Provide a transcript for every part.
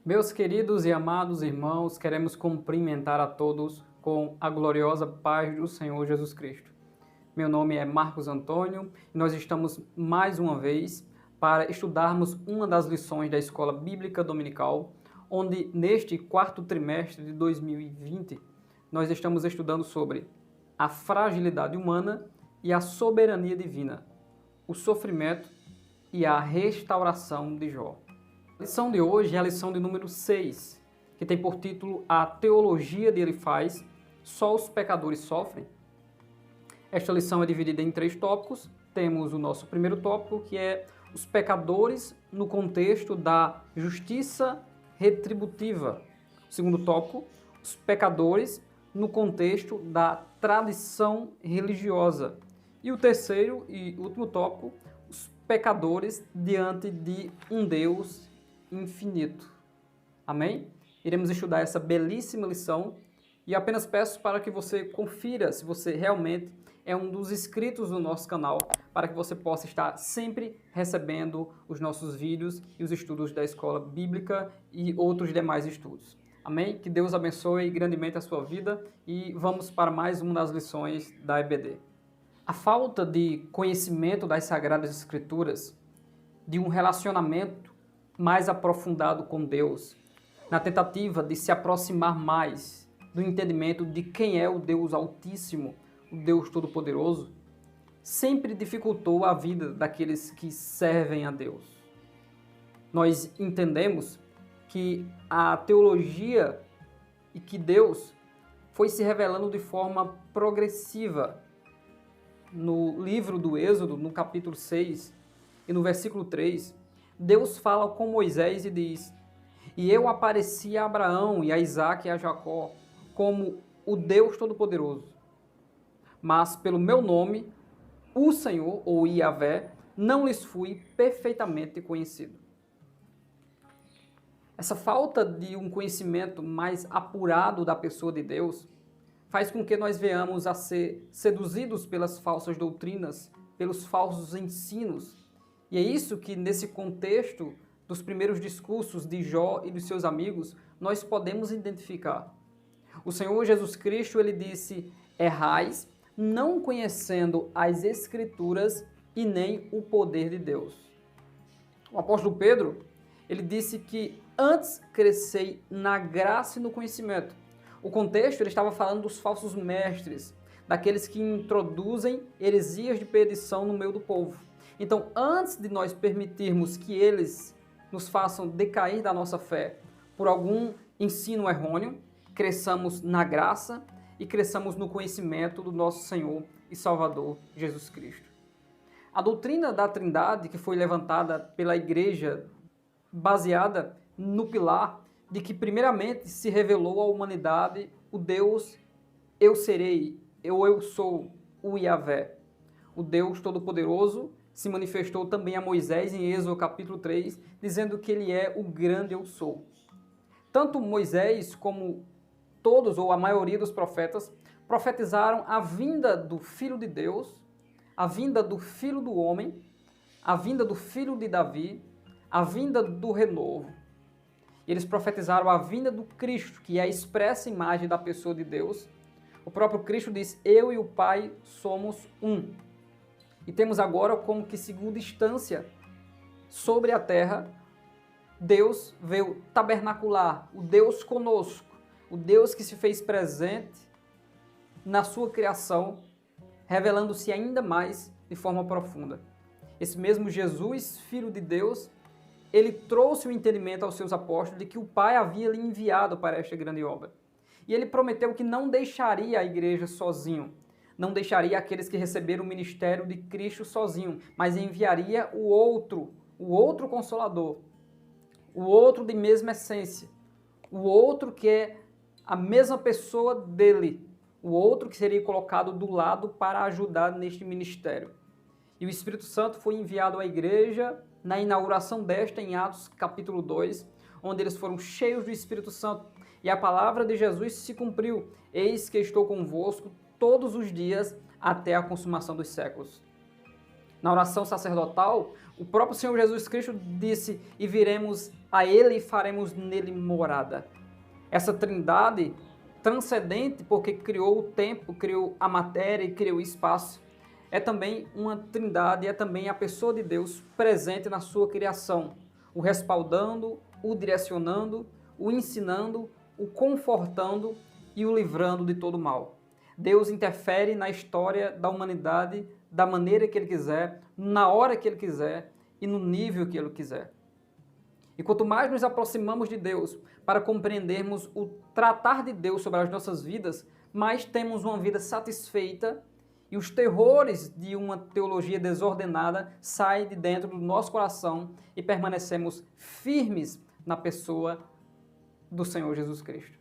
Meus queridos e amados irmãos, queremos cumprimentar a todos com a gloriosa paz do Senhor Jesus Cristo. Meu nome é Marcos Antônio e nós estamos mais uma vez para estudarmos uma das lições da Escola Bíblica Dominical, onde neste quarto trimestre de 2020 nós estamos estudando sobre a fragilidade humana e a soberania divina, o sofrimento e a restauração de Jó. A lição de hoje é a lição de número 6, que tem por título A Teologia de Elifaz, Só os Pecadores Sofrem. Esta lição é dividida em 3 tópicos. Temos o nosso primeiro tópico, que é os pecadores no contexto da justiça retributiva. O segundo tópico, os pecadores no contexto da tradição religiosa. E o terceiro e último tópico, os pecadores diante de um Deus infinito. Amém? Iremos estudar essa belíssima lição e apenas peço para que você confira se você realmente é um dos inscritos do nosso canal, para que você possa estar sempre recebendo os nossos vídeos e os estudos da Escola Bíblica e outros demais estudos. Amém? Que Deus abençoe grandemente a sua vida e vamos para mais uma das lições da EBD. A falta de conhecimento das Sagradas Escrituras, de um relacionamento mais aprofundado com Deus, na tentativa de se aproximar mais do entendimento de quem é o Deus Altíssimo, o Deus Todo-Poderoso, sempre dificultou a vida daqueles que servem a Deus. Nós entendemos que a teologia e que Deus foi se revelando de forma progressiva. No livro do Êxodo, no capítulo 6 e no versículo 3, Deus fala com Moisés e diz: "E eu apareci a Abraão e a Isaque e a Jacó como o Deus Todo-Poderoso. Mas pelo meu nome, o Senhor, ou Yahvé, não lhes fui perfeitamente conhecido." Essa falta de um conhecimento mais apurado da pessoa de Deus faz com que nós venhamos a ser seduzidos pelas falsas doutrinas, pelos falsos ensinos. E é isso que, nesse contexto dos primeiros discursos de Jó e dos seus amigos, nós podemos identificar. O Senhor Jesus Cristo, ele disse: "Errais, não conhecendo as Escrituras e nem o poder de Deus." O apóstolo Pedro, ele disse que antes crescei na graça e no conhecimento. O contexto, ele estava falando dos falsos mestres, daqueles que introduzem heresias de perdição no meio do povo. Então, antes de nós permitirmos que eles nos façam decair da nossa fé por algum ensino errôneo, cresçamos na graça e cresçamos no conhecimento do nosso Senhor e Salvador Jesus Cristo. A doutrina da Trindade, que foi levantada pela igreja, baseada no pilar de que primeiramente se revelou à humanidade o Deus Eu Serei, eu sou, o Yahvé. O Deus Todo-Poderoso se manifestou também a Moisés em Êxodo capítulo 3, dizendo que ele é o grande Eu Sou. Tanto Moisés como todos ou a maioria dos profetas profetizaram a vinda do Filho de Deus, a vinda do Filho do Homem, a vinda do Filho de Davi, a vinda do renovo. E eles profetizaram a vinda do Cristo, que é a expressa imagem da pessoa de Deus. O próprio Cristo diz: "Eu e o Pai somos um." E temos agora como que segunda instância sobre a terra, Deus veio tabernacular, o Deus conosco, o Deus que se fez presente na sua criação, revelando-se ainda mais de forma profunda. Esse mesmo Jesus, Filho de Deus, ele trouxe o entendimento aos seus apóstolos de que o Pai havia lhe enviado para esta grande obra. E ele prometeu que não deixaria a igreja sozinho, não deixaria aqueles que receberam o ministério de Cristo sozinho, mas enviaria o outro Consolador, o outro de mesma essência, o outro que é a mesma pessoa dele, o outro que seria colocado do lado para ajudar neste ministério. E o Espírito Santo foi enviado à igreja na inauguração desta em Atos capítulo 2, onde eles foram cheios do Espírito Santo. E a palavra de Jesus se cumpriu: "Eis que estou convosco todos os dias até a consumação dos séculos." Na oração sacerdotal, o próprio Senhor Jesus Cristo disse: e viremos a Ele e faremos nele morada. Essa trindade transcendente, porque criou o tempo, criou a matéria e criou o espaço, é também uma trindade, é também a pessoa de Deus presente na sua criação, o respaldando, o direcionando, o ensinando, o confortando e o livrando de todo mal. Deus interfere na história da humanidade da maneira que Ele quiser, na hora que Ele quiser e no nível que Ele quiser. E quanto mais nos aproximamos de Deus para compreendermos o tratar de Deus sobre as nossas vidas, mais temos uma vida satisfeita e os terrores de uma teologia desordenada saem de dentro do nosso coração e permanecemos firmes na pessoa do Senhor Jesus Cristo.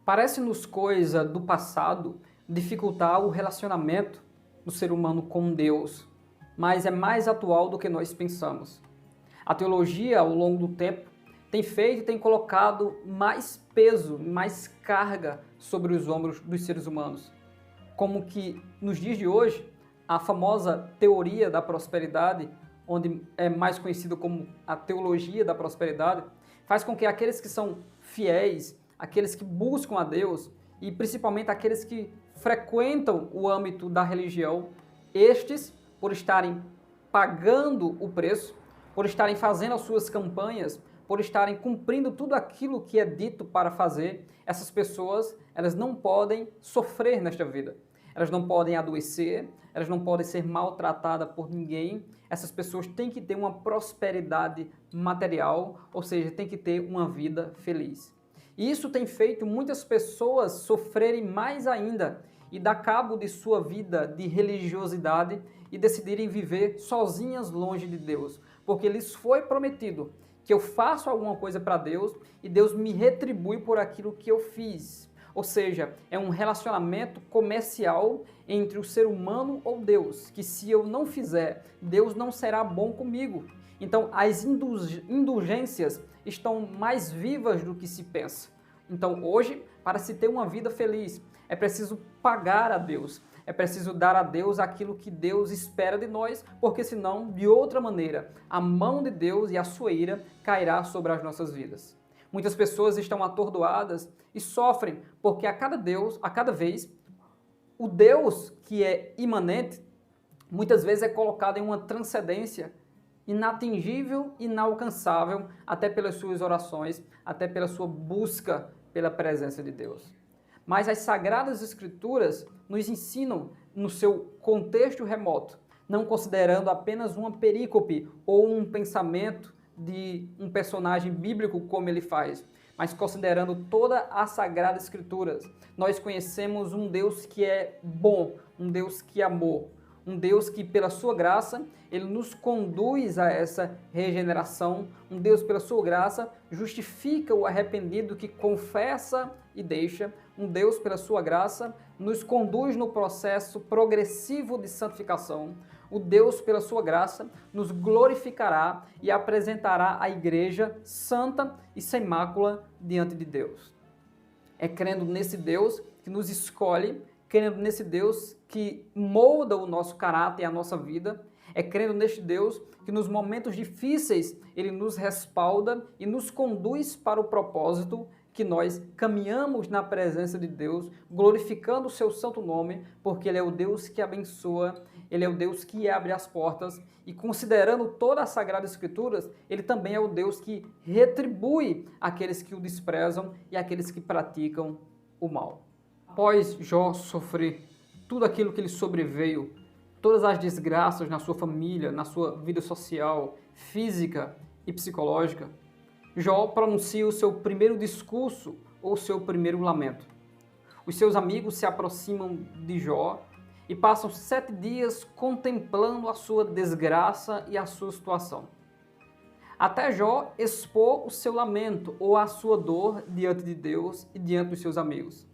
Parece-nos coisa do passado dificultar o relacionamento do ser humano com Deus, mas é mais atual do que nós pensamos. A teologia, ao longo do tempo, tem feito e tem colocado mais peso, mais carga sobre os ombros dos seres humanos. Como que, nos dias de hoje, a famosa teoria da prosperidade, onde é mais conhecido como a teologia da prosperidade, faz com que aqueles que são fiéis, aqueles que buscam a Deus, e principalmente aqueles que frequentam o âmbito da religião, estes, por estarem pagando o preço, por estarem fazendo as suas campanhas, por estarem cumprindo tudo aquilo que é dito para fazer, essas pessoas, elas não podem sofrer nesta vida. Elas não podem adoecer, elas não podem ser maltratadas por ninguém. Essas pessoas têm que ter uma prosperidade material, ou seja, têm que ter uma vida feliz. E isso tem feito muitas pessoas sofrerem mais ainda e dar cabo de sua vida de religiosidade e decidirem viver sozinhas longe de Deus, porque lhes foi prometido que eu faço alguma coisa para Deus e Deus me retribui por aquilo que eu fiz. Ou seja, é um relacionamento comercial entre o ser humano ou Deus, que se eu não fizer, Deus não será bom comigo. Então, as indulgências estão mais vivas do que se pensa. Então, hoje, para se ter uma vida feliz, é preciso pagar a Deus. É preciso dar a Deus aquilo que Deus espera de nós, porque senão, de outra maneira, a mão de Deus e a sua ira cairá sobre as nossas vidas. Muitas pessoas estão atordoadas e sofrem porque a cada vez, o Deus que é imanente, muitas vezes é colocado em uma transcendência inatingível, inalcançável, até pelas suas orações, até pela sua busca pela presença de Deus. Mas as Sagradas Escrituras nos ensinam no seu contexto remoto, não considerando apenas uma perícope ou um pensamento de um personagem bíblico como ele faz, mas considerando toda a Sagrada Escritura. Nós conhecemos um Deus que é bom, um Deus que amou, um Deus que, pela sua graça, Ele nos conduz a essa regeneração, um Deus, pela sua graça, justifica o arrependido que confessa e deixa, um Deus, pela sua graça, nos conduz no processo progressivo de santificação, o Deus, pela sua graça, nos glorificará e apresentará a igreja santa e sem mácula diante de Deus. É crendo nesse Deus que nos escolhe, crendo nesse Deus que molda o nosso caráter e a nossa vida, é crendo neste Deus que nos momentos difíceis Ele nos respalda e nos conduz para o propósito que nós caminhamos na presença de Deus, glorificando o seu santo nome, porque Ele é o Deus que abençoa, Ele é o Deus que abre as portas e, considerando toda a Sagrada Escrituras, Ele também é o Deus que retribui aqueles que o desprezam e aqueles que praticam o mal. Após Jó sofrer tudo aquilo que lhe sobreveio, todas as desgraças na sua família, na sua vida social, física e psicológica, Jó pronuncia o seu primeiro discurso ou seu primeiro lamento. Os seus amigos se aproximam de Jó e passam 7 dias contemplando a sua desgraça e a sua situação. Até Jó expor o seu lamento ou a sua dor diante de Deus e diante dos seus amigos.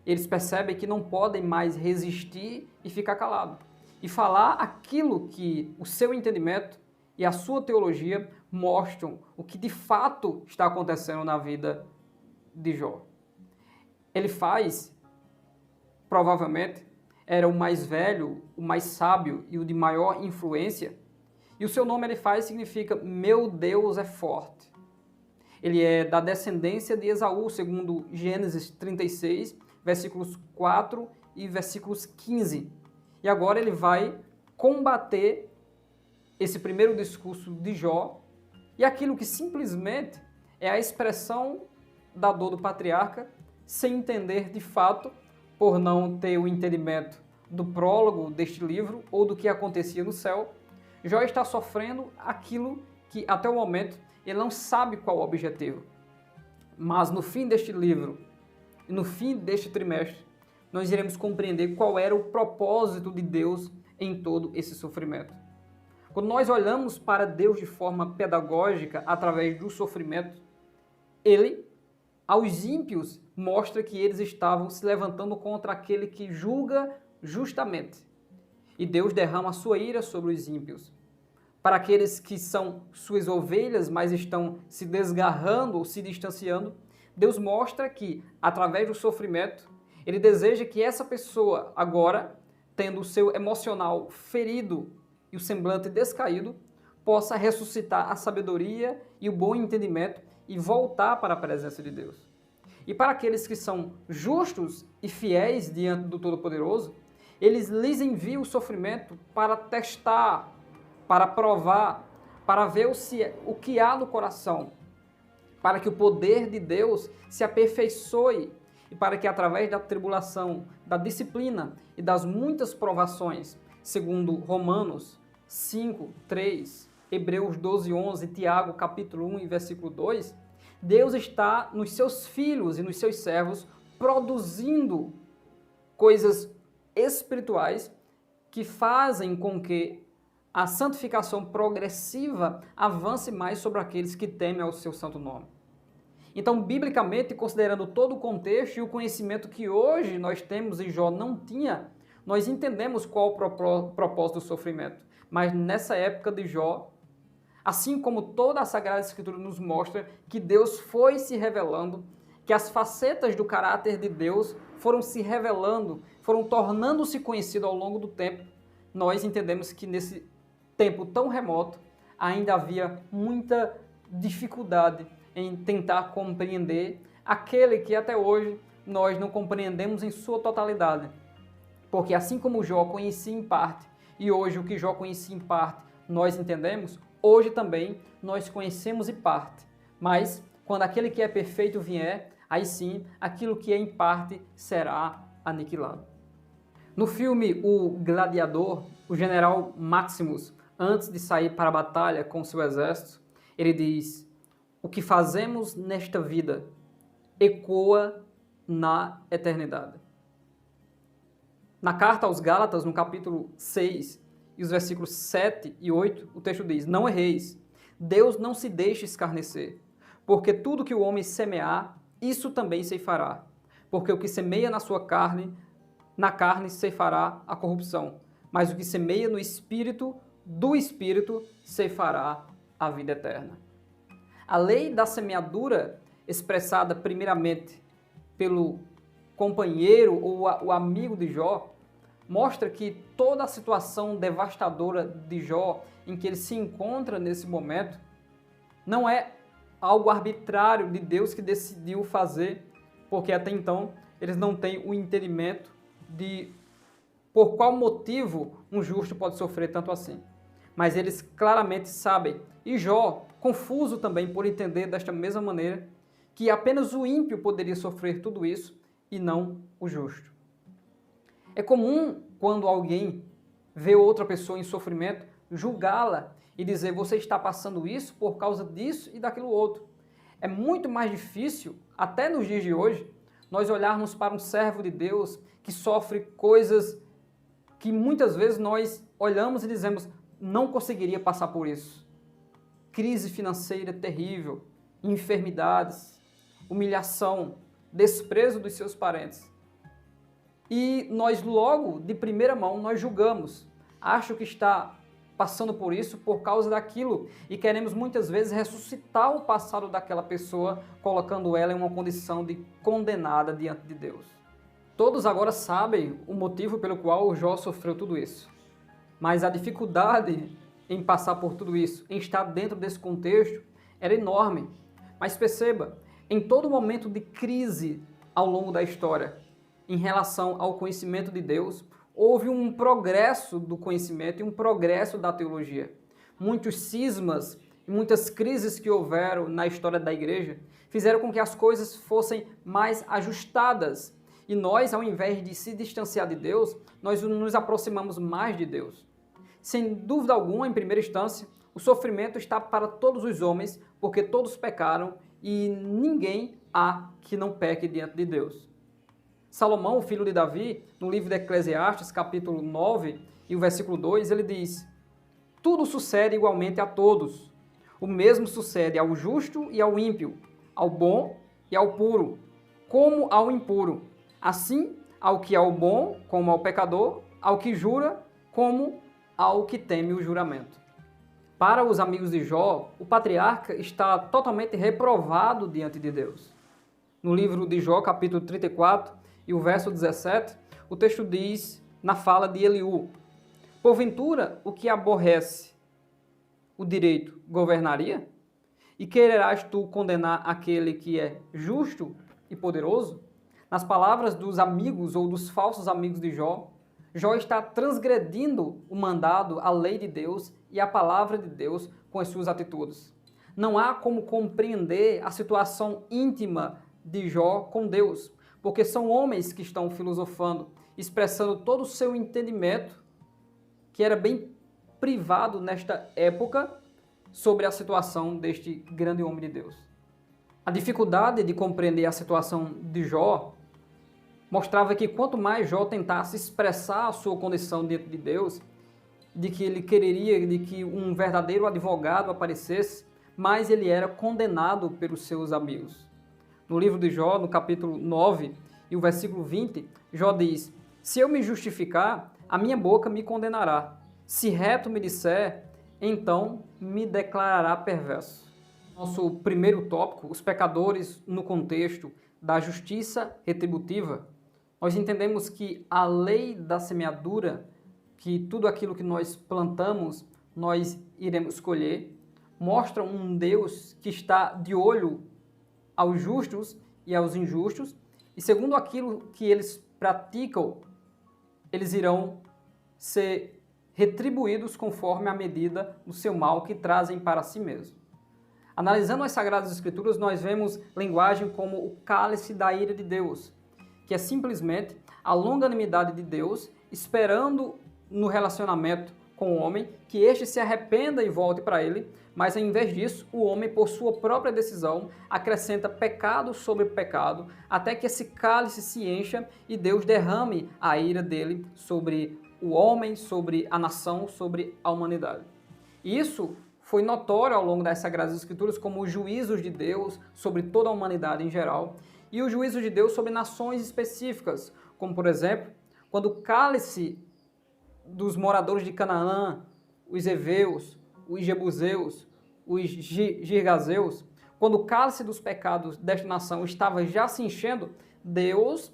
Eles percebem que não podem mais resistir e ficar calado e falar aquilo que o seu entendimento e a sua teologia mostram o que de fato está acontecendo na vida de Jó. Ele faz, provavelmente, era o mais velho, o mais sábio e o de maior influência. E o seu nome Elifaz significa meu Deus é forte. Ele é da descendência de Esaú, segundo Gênesis 36, versículos 4 e versículos 15. E agora ele vai combater esse primeiro discurso de Jó e aquilo que simplesmente é a expressão da dor do patriarca, sem entender de fato, por não ter o entendimento do prólogo deste livro ou do que acontecia no céu. Jó está sofrendo aquilo que até o momento ele não sabe qual o objetivo. Mas no fim deste livro e no fim deste trimestre, nós iremos compreender qual era o propósito de Deus em todo esse sofrimento. Quando nós olhamos para Deus de forma pedagógica através do sofrimento, ele, aos ímpios, mostra que eles estavam se levantando contra aquele que julga justamente. E Deus derrama a sua ira sobre os ímpios. Para aqueles que são suas ovelhas, mas estão se desgarrando ou se distanciando, Deus mostra que, através do sofrimento, ele deseja que essa pessoa, agora, tendo o seu emocional ferido e o semblante descaído, possa ressuscitar a sabedoria e o bom entendimento e voltar para a presença de Deus. E para aqueles que são justos e fiéis diante do Todo-Poderoso, lhes envia o sofrimento para testar, para provar, para ver o que há no coração, para que o poder de Deus se aperfeiçoe e para que através da tribulação, da disciplina e das muitas provações, segundo Romanos 5, 3, Hebreus 12, 11, Tiago capítulo 1 e versículo 2, Deus está nos seus filhos e nos seus servos produzindo coisas espirituais que fazem com que a santificação progressiva avance mais sobre aqueles que temem ao seu santo nome. Então, biblicamente, considerando todo o contexto e o conhecimento que hoje nós temos e Jó não tinha, nós entendemos qual o propósito do sofrimento. Mas nessa época de Jó, assim como toda a Sagrada Escritura nos mostra que Deus foi se revelando, que as facetas do caráter de Deus foram se revelando, foram tornando-se conhecidas ao longo do tempo, nós entendemos que nesse tempo tão remoto ainda havia muita dificuldade em tentar compreender aquele que até hoje nós não compreendemos em sua totalidade. Porque assim como Jó conhecia em parte, e hoje o que Jó conhecia em parte nós entendemos, hoje também nós conhecemos em parte. Mas quando aquele que é perfeito vier, aí sim aquilo que é em parte será aniquilado. No filme O Gladiador, o general Maximus, antes de sair para a batalha com seu exército, ele diz: o que fazemos nesta vida ecoa na eternidade. Na carta aos Gálatas, no capítulo 6, e os versículos 7 e 8, o texto diz: não erreis, Deus não se deixe escarnecer, porque tudo que o homem semear, isso também ceifará. Porque o que semeia na sua carne, na carne ceifará a corrupção, mas o que semeia no Espírito, do Espírito ceifará a vida eterna. A lei da semeadura, expressada primeiramente pelo companheiro ou o amigo de Jó, mostra que toda a situação devastadora de Jó, em que ele se encontra nesse momento, não é algo arbitrário de Deus que decidiu fazer, porque até então eles não têm o entendimento de por qual motivo um justo pode sofrer tanto assim. Mas eles claramente sabem, e Jó, confuso também por entender desta mesma maneira, que apenas o ímpio poderia sofrer tudo isso e não o justo. É comum, quando alguém vê outra pessoa em sofrimento, julgá-la e dizer: você está passando isso por causa disso e daquilo outro. É muito mais difícil, até nos dias de hoje, nós olharmos para um servo de Deus que sofre coisas que muitas vezes nós olhamos e dizemos: não conseguiria passar por isso. Crise financeira terrível, enfermidades, humilhação, desprezo dos seus parentes. E nós logo, de primeira mão, nós julgamos. Acho que está passando por isso por causa daquilo e queremos muitas vezes ressuscitar o passado daquela pessoa, colocando ela em uma condição de condenada diante de Deus. Todos agora sabem o motivo pelo qual Jó sofreu tudo isso. Mas a dificuldade em passar por tudo isso, em estar dentro desse contexto, era enorme. Mas perceba, em todo momento de crise ao longo da história, em relação ao conhecimento de Deus, houve um progresso do conhecimento e um progresso da teologia. Muitos cismas e muitas crises que houveram na história da igreja fizeram com que as coisas fossem mais ajustadas. E nós, ao invés de se distanciar de Deus, nós nos aproximamos mais de Deus. Sem dúvida alguma, em primeira instância, o sofrimento está para todos os homens, porque todos pecaram e ninguém há que não peque diante de Deus. Salomão, o filho de Davi, no livro de Eclesiastes, capítulo 9, e o versículo 2, ele diz: tudo sucede igualmente a todos. O mesmo sucede ao justo e ao ímpio, ao bom e ao puro, como ao impuro. Assim, ao que é o bom, como ao pecador, ao que jura, como ao que teme o juramento. Para os amigos de Jó, o patriarca está totalmente reprovado diante de Deus. No livro de Jó, capítulo 34, e o verso 17, o texto diz, na fala de Eliú: porventura, o que aborrece o direito governaria? E quererás tu condenar aquele que é justo e poderoso? Nas palavras dos amigos ou dos falsos amigos de Jó, Jó está transgredindo o mandado, a lei de Deus e a palavra de Deus com as suas atitudes. Não há como compreender a situação íntima de Jó com Deus, porque são homens que estão filosofando, expressando todo o seu entendimento, que era bem privado nesta época, sobre a situação deste grande homem de Deus. A dificuldade de compreender a situação de Jó mostrava que quanto mais Jó tentasse expressar a sua condição diante de Deus, de que ele quereria de que um verdadeiro advogado aparecesse, mais ele era condenado pelos seus amigos. No livro de Jó, no capítulo 9 e o versículo 20, Jó diz: se eu me justificar, a minha boca me condenará. Se reto me disser, então me declarará perverso. Nosso primeiro tópico, os pecadores no contexto da justiça retributiva. Nós entendemos que a lei da semeadura, que tudo aquilo que nós plantamos, nós iremos colher, mostra um Deus que está de olho aos justos e aos injustos, e segundo aquilo que eles praticam, eles irão ser retribuídos conforme a medida do seu mal que trazem para si mesmos. Analisando as Sagradas Escrituras, nós vemos linguagem como o cálice da ira de Deus, que é simplesmente a longanimidade de Deus, esperando no relacionamento com o homem, que este se arrependa e volte para ele, mas ao invés disso, o homem, por sua própria decisão, acrescenta pecado sobre pecado, até que esse cálice se encha e Deus derrame a ira dele sobre o homem, sobre a nação, sobre a humanidade. Isso foi notório ao longo das Sagradas Escrituras como os juízos de Deus sobre toda a humanidade em geral, e os juízos de Deus sobre nações específicas, como por exemplo, quando o cálice dos moradores de Canaã, os heveus, os jebuseus, os girgazeus, quando o cálice dos pecados desta nação estava já se enchendo, Deus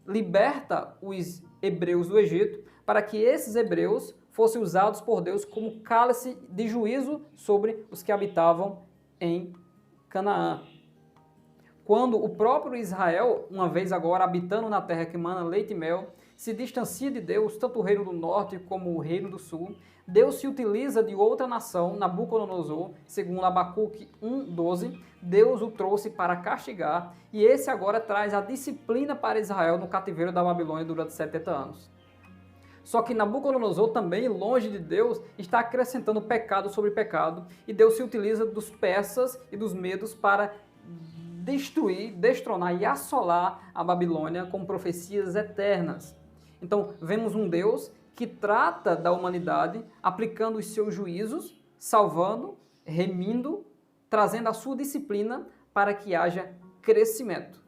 liberta os hebreus do Egito para que esses hebreus fossem usados por Deus como cálice de juízo sobre os que habitavam em Canaã. Quando o próprio Israel, uma vez agora habitando na terra que mana leite e mel, se distancia de Deus, tanto o reino do norte como o reino do sul, Deus se utiliza de outra nação, Nabucodonosor, segundo Abacuque 1:12, Deus o trouxe para castigar, e esse agora traz a disciplina para Israel no cativeiro da Babilônia durante 70 anos. Só que Nabucodonosor também, longe de Deus, está acrescentando pecado sobre pecado, e Deus se utiliza dos persas e dos medos para destruir, destronar e assolar a Babilônia com profecias eternas. Então, vemos um Deus que trata da humanidade, aplicando os seus juízos, salvando, remindo, trazendo a sua disciplina para que haja crescimento.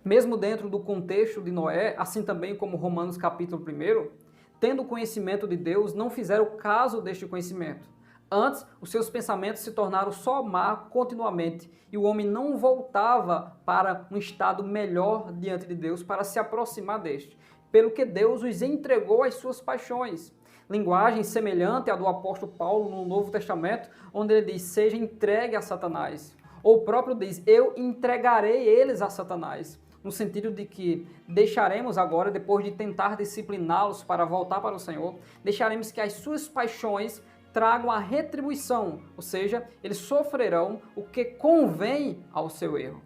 Mesmo dentro do contexto de Noé, assim também como Romanos capítulo 1, tendo conhecimento de Deus, não fizeram caso deste conhecimento. Antes, os seus pensamentos se tornaram só má continuamente, e o homem não voltava para um estado melhor diante de Deus para se aproximar deste, pelo que Deus os entregou às suas paixões. Linguagem semelhante à do apóstolo Paulo no Novo Testamento, onde ele diz, seja entregue a Satanás. Ou o próprio diz, eu entregarei eles a Satanás, no sentido de que deixaremos agora, depois de tentar discipliná-los para voltar para o Senhor, deixaremos que as suas paixões tragam a retribuição, ou seja, eles sofrerão o que convém ao seu erro.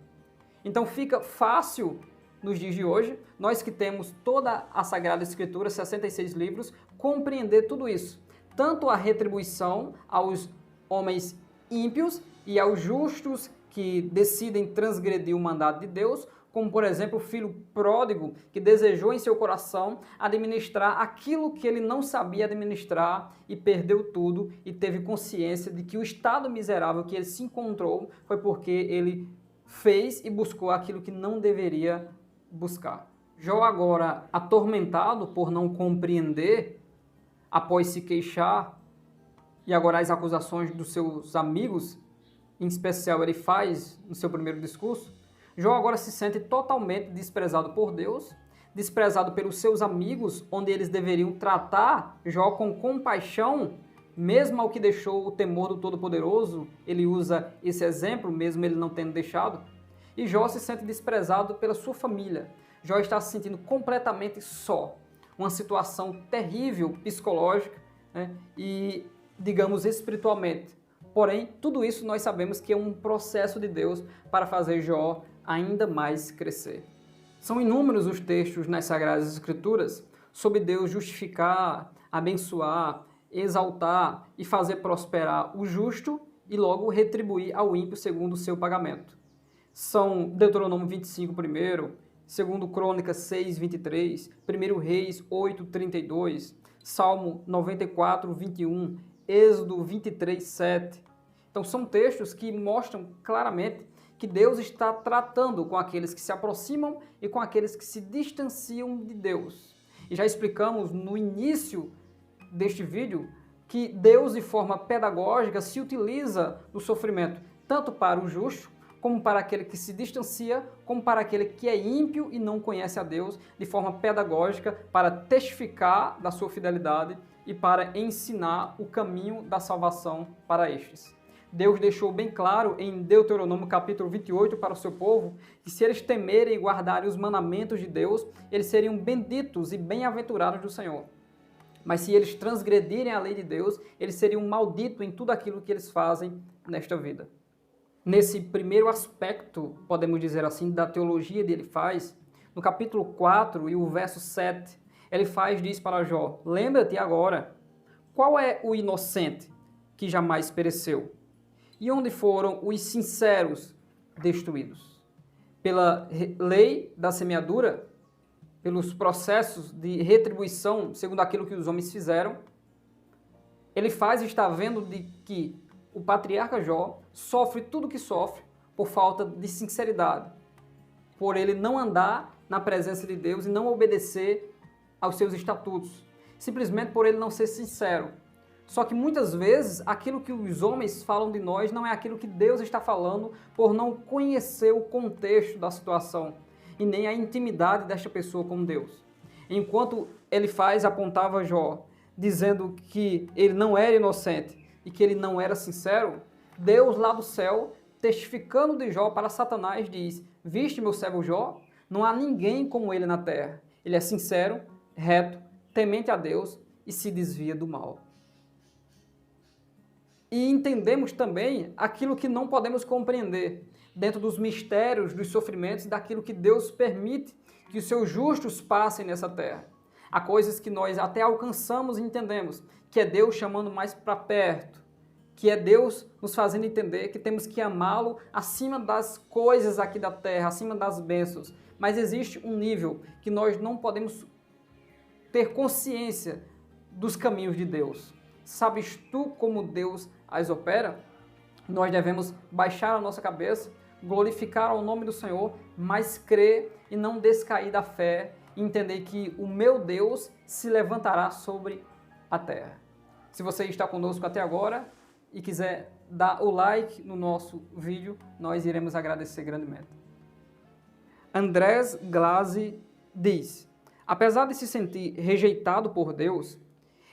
Então fica fácil, nos dias de hoje, nós que temos toda a Sagrada Escritura, 66 livros, compreender tudo isso. Tanto a retribuição aos homens ímpios e aos justos que decidem transgredir o mandado de Deus, como, por exemplo, o filho pródigo que desejou em seu coração administrar aquilo que ele não sabia administrar e perdeu tudo e teve consciência de que o estado miserável que ele se encontrou foi porque ele fez e buscou aquilo que não deveria buscar. Jó agora, atormentado por não compreender, após se queixar, e agora as acusações dos seus amigos, em especial ele faz no seu primeiro discurso, Jó agora se sente totalmente desprezado por Deus, desprezado pelos seus amigos, onde eles deveriam tratar Jó com compaixão, mesmo ao que deixou o temor do Todo-Poderoso, ele usa esse exemplo, mesmo ele não tendo deixado. E Jó se sente desprezado pela sua família. Jó está se sentindo completamente só. Uma situação terrível psicológica, né? E, digamos, espiritualmente. Porém, tudo isso nós sabemos que é um processo de Deus para fazer Jó ainda mais crescer. São inúmeros os textos nas Sagradas Escrituras sobre Deus justificar, abençoar, exaltar e fazer prosperar o justo e logo retribuir ao ímpio segundo o seu pagamento. São Deuteronômio 25 primeiro, 2 Crônicas 6, 23, 1 Reis 8, 32, Salmo 94, 21, Êxodo 23, 7. Então são textos que mostram claramente que Deus está tratando com aqueles que se aproximam e com aqueles que se distanciam de Deus. E já explicamos no início deste vídeo que Deus, de forma pedagógica, se utiliza do sofrimento tanto para o justo, como para aquele que se distancia, como para aquele que é ímpio e não conhece a Deus, de forma pedagógica, para testificar da sua fidelidade e para ensinar o caminho da salvação para estes. Deus deixou bem claro em Deuteronômio capítulo 28 para o seu povo que se eles temerem e guardarem os mandamentos de Deus, eles seriam benditos e bem-aventurados do Senhor. Mas se eles transgredirem a lei de Deus, eles seriam malditos em tudo aquilo que eles fazem nesta vida. Nesse primeiro aspecto, podemos dizer assim, da teologia dele faz, no capítulo 4 e o verso 7, ele diz para Jó, lembra-te agora, qual é o inocente que jamais pereceu? E onde foram os sinceros destruídos? Pela lei da semeadura, pelos processos de retribuição, segundo aquilo que os homens fizeram, ele está vendo de que o patriarca Jó sofre tudo o que sofre por falta de sinceridade, por ele não andar na presença de Deus e não obedecer aos seus estatutos, simplesmente por ele não ser sincero. Só que muitas vezes aquilo que os homens falam de nós não é aquilo que Deus está falando por não conhecer o contexto da situação e nem a intimidade desta pessoa com Deus. Enquanto ele apontava Jó, dizendo que ele não era inocente e que ele não era sincero, Deus lá do céu, testificando de Jó para Satanás, diz, viste meu servo Jó? Não há ninguém como ele na terra. Ele é sincero, reto, temente a Deus e se desvia do mal. E entendemos também aquilo que não podemos compreender dentro dos mistérios, dos sofrimentos, daquilo que Deus permite que os seus justos passem nessa terra. Há coisas que nós até alcançamos e entendemos, que é Deus chamando mais para perto, que é Deus nos fazendo entender que temos que amá-lo acima das coisas aqui da terra, acima das bênçãos. Mas existe um nível que nós não podemos ter consciência dos caminhos de Deus. Sabes tu como Deus as opera? Nós devemos baixar a nossa cabeça, glorificar o nome do Senhor, mas crer e não descair da fé e entender que o meu Deus se levantará sobre a terra. Se você está conosco até agora, e quiser dar o like no nosso vídeo, nós iremos agradecer grandemente. Andrés Glaszi diz: apesar de se sentir rejeitado por Deus,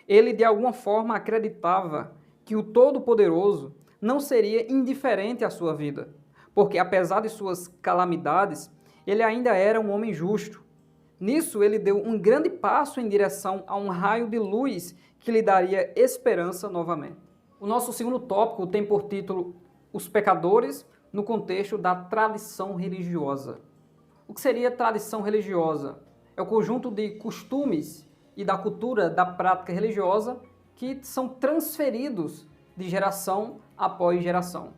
ele de alguma forma acreditava que o Todo-Poderoso não seria indiferente à sua vida, porque apesar de suas calamidades, ele ainda era um homem justo. Nisso, ele deu um grande passo em direção a um raio de luz que lhe daria esperança novamente. O nosso segundo tópico tem por título Os Pecadores no contexto da tradição religiosa. O que seria tradição religiosa? É o conjunto de costumes e da cultura da prática religiosa que são transferidos de geração após geração.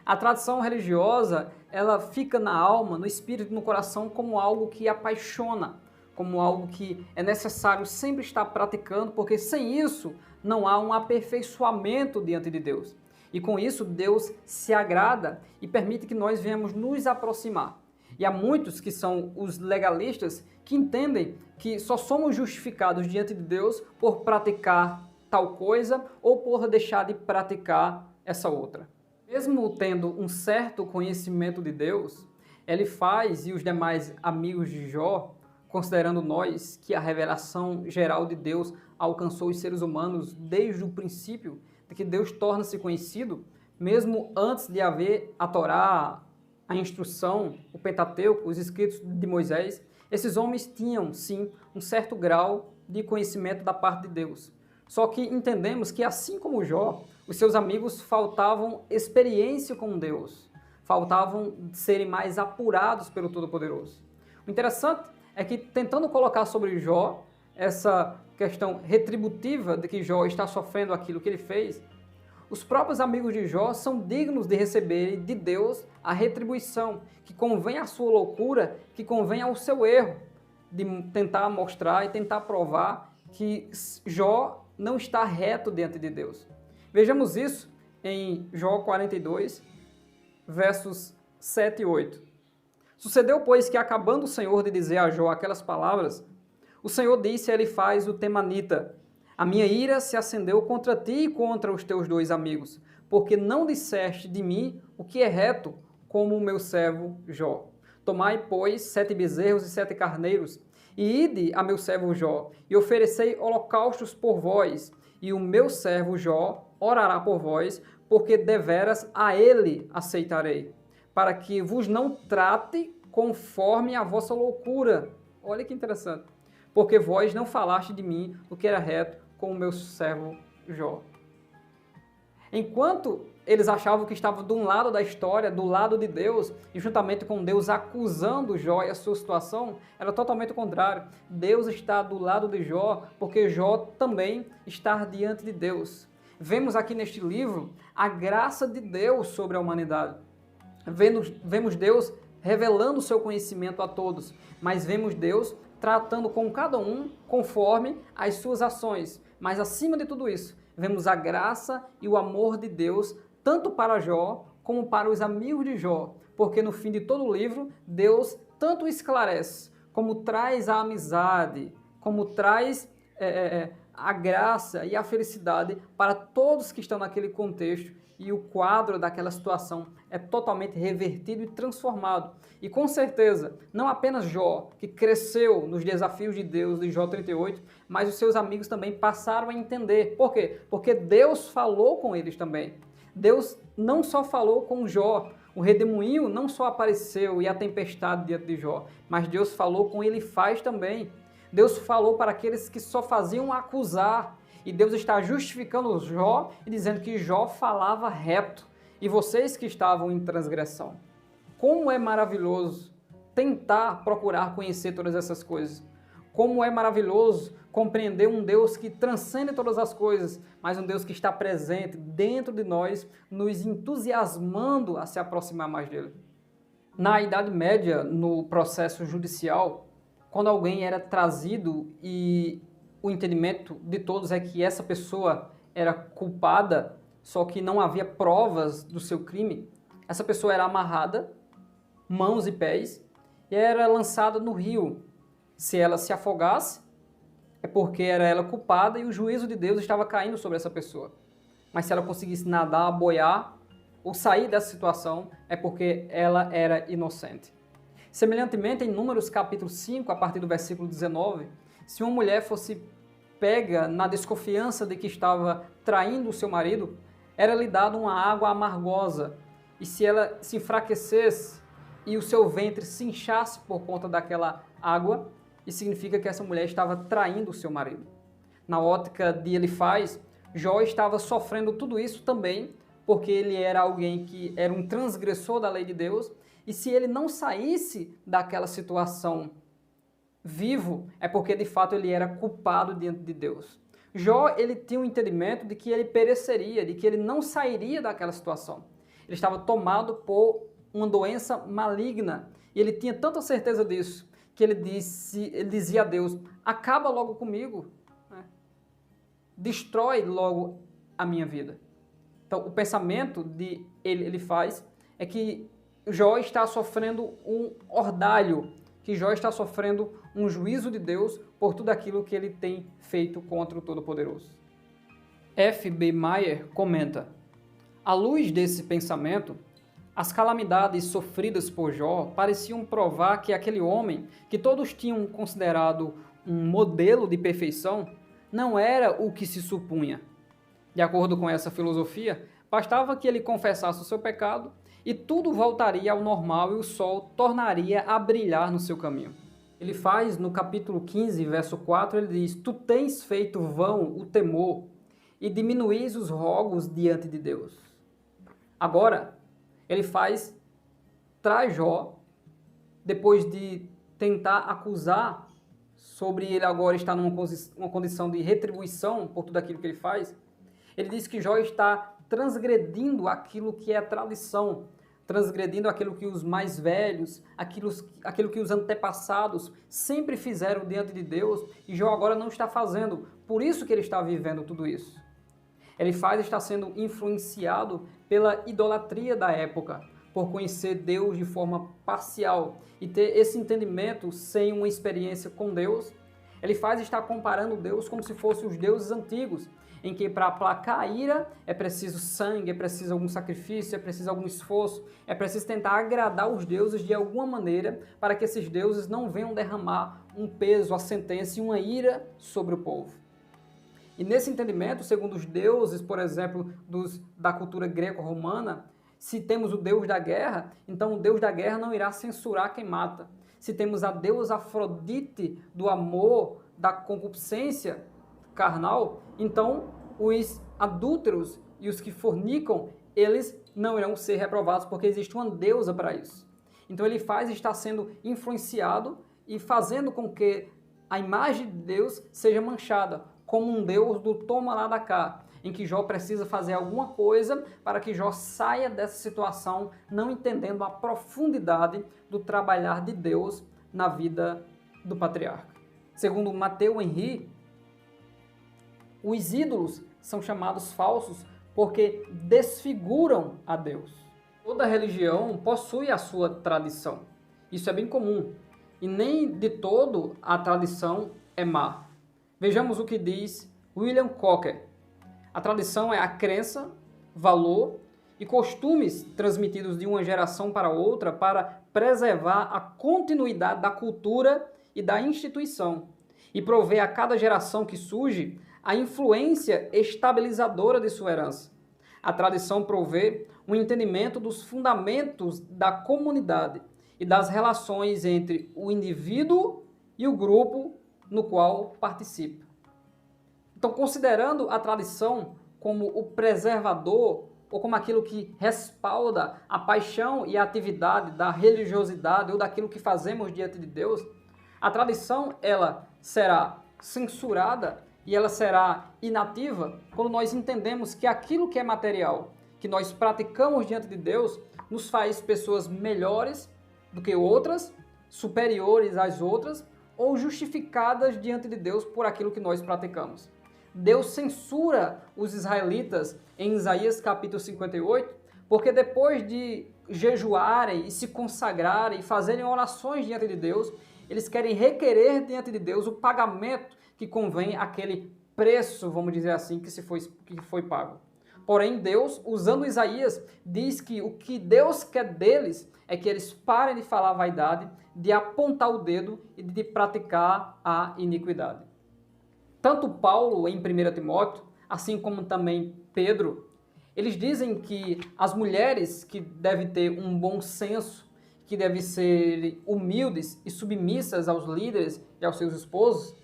A tradição religiosa, ela fica na alma, no espírito e no coração como algo que apaixona, como algo que é necessário sempre estar praticando, porque sem isso não há um aperfeiçoamento diante de Deus. E com isso Deus se agrada e permite que nós venhamos nos aproximar. E há muitos que são os legalistas que entendem que só somos justificados diante de Deus por praticar tal coisa ou por deixar de praticar essa outra. Mesmo tendo um certo conhecimento de Deus, Elifaz e os demais amigos de Jó, considerando nós que a revelação geral de Deus alcançou os seres humanos desde o princípio, de que Deus torna-se conhecido, mesmo antes de haver a Torá, a instrução, o Pentateuco, os escritos de Moisés, esses homens tinham, sim, um certo grau de conhecimento da parte de Deus. Só que entendemos que, assim como Jó, os seus amigos faltavam experiência com Deus, faltavam serem mais apurados pelo Todo-Poderoso. O interessante é que, tentando colocar sobre Jó essa questão retributiva de que Jó está sofrendo aquilo que ele fez, os próprios amigos de Jó são dignos de receber de Deus a retribuição, que convém à sua loucura, que convém ao seu erro, de tentar mostrar e tentar provar que Jó não está reto diante de Deus. Vejamos isso em Jó 42, versos 7 e 8. Sucedeu, pois, que acabando o Senhor de dizer a Jó aquelas palavras, o Senhor disse a Elifaz o temanita: a minha ira se acendeu contra ti e contra os teus dois amigos, porque não disseste de mim o que é reto, como o meu servo Jó. Tomai, pois, 7 bezerros e 7 carneiros, e ide a meu servo Jó, e oferecei holocaustos por vós, e o meu servo Jó orará por vós, porque deveras a ele aceitarei, para que vos não trate conforme a vossa loucura. Olha que interessante. Porque vós não falaste de mim o que era reto, com o meu servo Jó. Enquanto eles achavam que estavam de um lado da história, do lado de Deus, e juntamente com Deus acusando Jó e a sua situação, era totalmente o contrário. Deus está do lado de Jó, porque Jó também está diante de Deus. Vemos aqui neste livro a graça de Deus sobre a humanidade. Vemos Deus revelando o seu conhecimento a todos, mas vemos Deus tratando com cada um conforme as suas ações. Mas acima de tudo isso, vemos a graça e o amor de Deus, tanto para Jó como para os amigos de Jó, porque no fim de todo o livro, Deus tanto esclarece, como traz a amizade, como traz a graça e a felicidade para todos que estão naquele contexto, e o quadro daquela situação é totalmente revertido e transformado. E com certeza, não apenas Jó, que cresceu nos desafios de Deus de Jó 38, mas os seus amigos também passaram a entender. Por quê? Porque Deus falou com eles também. Deus não só falou com Jó, o redemoinho não só apareceu e a tempestade diante de Jó, mas Deus falou com Elifaz também. Deus falou para aqueles que só faziam acusar, e Deus está justificando Jó e dizendo que Jó falava reto, e vocês que estavam em transgressão. Como é maravilhoso tentar procurar conhecer todas essas coisas. Como é maravilhoso compreender um Deus que transcende todas as coisas, mas um Deus que está presente dentro de nós, nos entusiasmando a se aproximar mais dele. Na Idade Média, no processo judicial, quando alguém era trazido e o entendimento de todos é que essa pessoa era culpada, só que não havia provas do seu crime, essa pessoa era amarrada, mãos e pés, e era lançada no rio. Se ela se afogasse, é porque era ela culpada e o juízo de Deus estava caindo sobre essa pessoa. mas se ela conseguisse nadar, boiar ou sair dessa situação, é porque ela era inocente. Semelhantemente, em Números capítulo 5, a partir do versículo 19, se uma mulher fosse pega na desconfiança de que estava traindo o seu marido, era-lhe dada uma água amargosa, e se ela se enfraquecesse e o seu ventre se inchasse por conta daquela água, isso significa que essa mulher estava traindo o seu marido. Na ótica de Elifaz, Jó estava sofrendo tudo isso também, porque ele era alguém que era um transgressor da lei de Deus, e se ele não saísse daquela situação vivo, é porque de fato ele era culpado diante de Deus. Jó, ele tinha um entendimento de que ele pereceria, de que ele não sairia daquela situação. Ele estava tomado por uma doença maligna, e ele tinha tanta certeza disso, que ele dizia a Deus, acaba logo comigo, né? Destrói logo a minha vida. Então, o pensamento de ele faz é que Jó está sofrendo um ordalho, que Jó está sofrendo um juízo de Deus por tudo aquilo que ele tem feito contra o Todo-Poderoso. F.B. Meyer comenta, à luz desse pensamento, as calamidades sofridas por Jó pareciam provar que aquele homem, que todos tinham considerado um modelo de perfeição, não era o que se supunha. De acordo com essa filosofia, bastava que ele confessasse o seu pecado e tudo voltaria ao normal e o sol tornaria a brilhar no seu caminho. Ele faz, no capítulo 15, verso 4, ele diz, tu tens feito vão o temor e diminuís os rogos diante de Deus. Agora, ele traz Jó, depois de tentar acusar sobre ele agora estar numa condição de retribuição por tudo aquilo que ele faz, ele diz que Jó está transgredindo aquilo que é a tradição, transgredindo aquilo que os mais velhos, aquilo que os antepassados sempre fizeram diante de Deus, e Jó agora não está fazendo, por isso que ele está vivendo tudo isso. Ele está sendo influenciado pela idolatria da época, por conhecer Deus de forma parcial e ter esse entendimento sem uma experiência com Deus. Ele está comparando Deus como se fossem os deuses antigos, em que para aplacar a ira é preciso sangue, é preciso algum sacrifício, é preciso algum esforço, é preciso tentar agradar os deuses de alguma maneira para que esses deuses não venham derramar um peso, a sentença e uma ira sobre o povo. E nesse entendimento, segundo os deuses, por exemplo, da cultura greco-romana, se temos o Deus da guerra, então o Deus da guerra não irá censurar quem mata. Se temos a deusa Afrodite do amor, da concupiscência carnal, então os adúlteros e os que fornicam, eles não irão ser reprovados, porque existe uma deusa para isso. Então ele está sendo influenciado e fazendo com que a imagem de Deus seja manchada, como um Deus do toma lá da cá, em que Jó precisa fazer alguma coisa para que Jó saia dessa situação, não entendendo a profundidade do trabalhar de Deus na vida do patriarca. Segundo Matteo Henry, os ídolos são chamados falsos porque desfiguram a Deus. Toda religião possui a sua tradição. Isso é bem comum. E nem de todo a tradição é má. Vejamos o que diz William Cocker. A tradição é a crença, valor e costumes transmitidos de uma geração para outra para preservar a continuidade da cultura e da instituição e prover a cada geração que surge a influência estabilizadora de sua herança. A tradição provê um entendimento dos fundamentos da comunidade e das relações entre o indivíduo e o grupo no qual participa. Então, considerando a tradição como o preservador ou como aquilo que respalda a paixão e a atividade da religiosidade ou daquilo que fazemos diante de Deus, a tradição ela será censurada e ela será inativa quando nós entendemos que aquilo que é material, que nós praticamos diante de Deus, nos faz pessoas melhores do que outras, superiores às outras, ou justificadas diante de Deus por aquilo que nós praticamos. Deus censura os israelitas em Isaías capítulo 58, porque depois de jejuarem e se consagrarem e fazerem orações diante de Deus, eles querem requerer diante de Deus o pagamento que convém àquele preço, vamos dizer assim, que foi pago. Porém, Deus, usando Isaías, diz que o que Deus quer deles é que eles parem de falar a vaidade, de apontar o dedo e de praticar a iniquidade. Tanto Paulo, em 1 Timóteo, assim como também Pedro, eles dizem que as mulheres que devem ter um bom senso, que devem ser humildes e submissas aos líderes e aos seus esposos,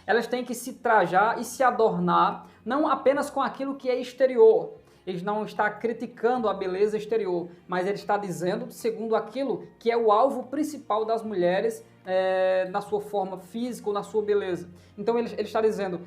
elas têm que se trajar e se adornar, não apenas com aquilo que é exterior. Ele não está criticando a beleza exterior, mas ele está dizendo segundo aquilo que é o alvo principal das mulheres na sua forma física ou na sua beleza. Então ele está dizendo,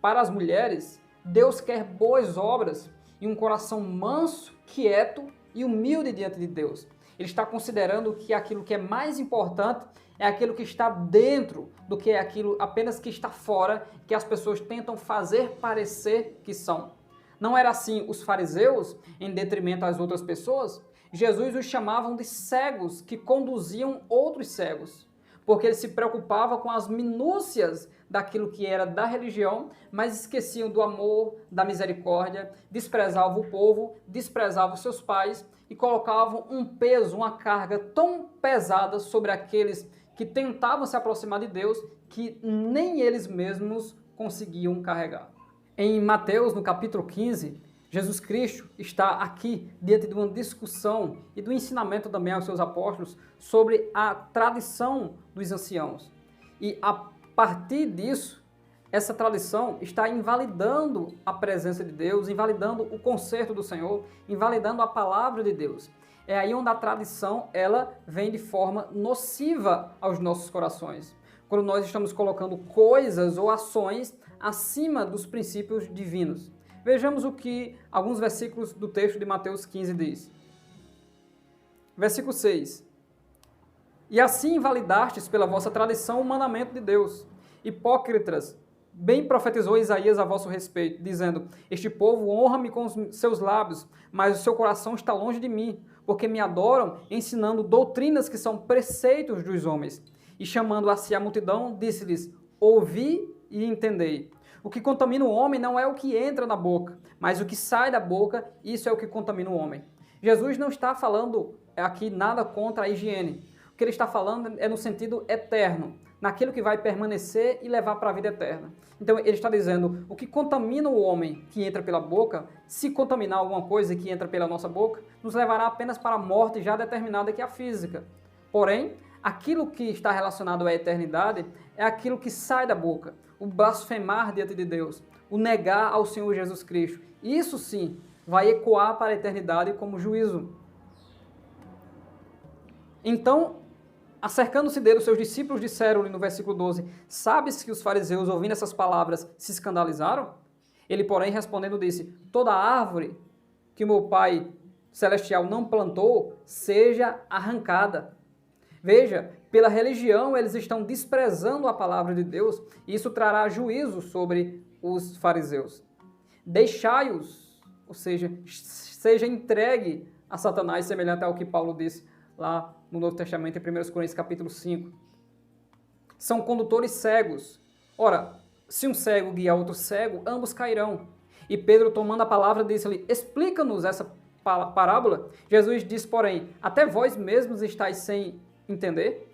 para as mulheres, Deus quer boas obras e um coração manso, quieto e humilde diante de Deus. Ele está considerando que aquilo que é mais importante é aquilo que está dentro do que é aquilo apenas que está fora, que as pessoas tentam fazer parecer que são. Não era assim os fariseus, em detrimento às outras pessoas? Jesus os chamavam de cegos que conduziam outros cegos, porque ele se preocupava com as minúcias daquilo que era da religião, mas esqueciam do amor, da misericórdia, desprezavam o povo, desprezavam seus pais e colocavam um peso, uma carga tão pesada sobre aqueles que tentavam se aproximar de Deus que nem eles mesmos conseguiam carregar. Em Mateus, no capítulo 15, Jesus Cristo está aqui diante de uma discussão e do ensinamento também aos seus apóstolos sobre a tradição dos anciãos. E a partir disso, essa tradição está invalidando a presença de Deus, invalidando o conserto do Senhor, invalidando a palavra de Deus. É aí onde a tradição ela vem de forma nociva aos nossos corações. Quando nós estamos colocando coisas ou ações acima dos princípios divinos. Vejamos o que alguns versículos do texto de Mateus 15 diz. Versículo 6. E assim invalidastes pela vossa tradição o mandamento de Deus. Hipócritas, bem profetizou Isaías a vosso respeito, dizendo, este povo honra-me com os seus lábios, mas o seu coração está longe de mim, porque me adoram ensinando doutrinas que são preceitos dos homens. E chamando a si a multidão, disse-lhes, ouvi e entendei. O que contamina o homem não é o que entra na boca, mas o que sai da boca, isso é o que contamina o homem. Jesus não está falando aqui nada contra a higiene. O que ele está falando é no sentido eterno, naquilo que vai permanecer e levar para a vida eterna. Então ele está dizendo, o que contamina o homem que entra pela boca, se contaminar alguma coisa que entra pela nossa boca, nos levará apenas para a morte já determinada que é a física. Porém, aquilo que está relacionado à eternidade é aquilo que sai da boca, o blasfemar diante de Deus, o negar ao Senhor Jesus Cristo. Isso sim vai ecoar para a eternidade como juízo. Então, acercando-se dele, os seus discípulos disseram-lhe no versículo 12, sabes que os fariseus, ouvindo essas palavras, se escandalizaram? Ele, porém, respondendo, disse, toda árvore que meu Pai Celestial não plantou, seja arrancada. Veja, pela religião eles estão desprezando a palavra de Deus e isso trará juízo sobre os fariseus. Deixai-os, ou seja, seja entregue a Satanás, semelhante ao que Paulo disse lá no Novo Testamento, em 1 Coríntios capítulo 5. São condutores cegos. Ora, se um cego guia outro cego, ambos cairão. E Pedro, tomando a palavra, disse-lhe, explica-nos essa parábola. Jesus disse, porém, até vós mesmos estáis sem entender?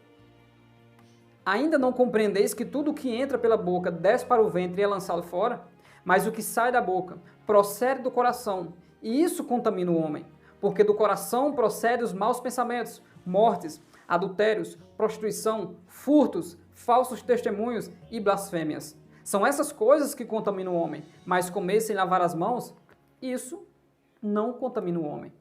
Ainda não compreendeis que tudo o que entra pela boca desce para o ventre e é lançado fora? Mas o que sai da boca procede do coração, e isso contamina o homem. Porque do coração procedem os maus pensamentos, mortes, adultérios, prostituição, furtos, falsos testemunhos e blasfêmias. São essas coisas que contaminam o homem, mas comer sem lavar as mãos, isso não contamina o homem.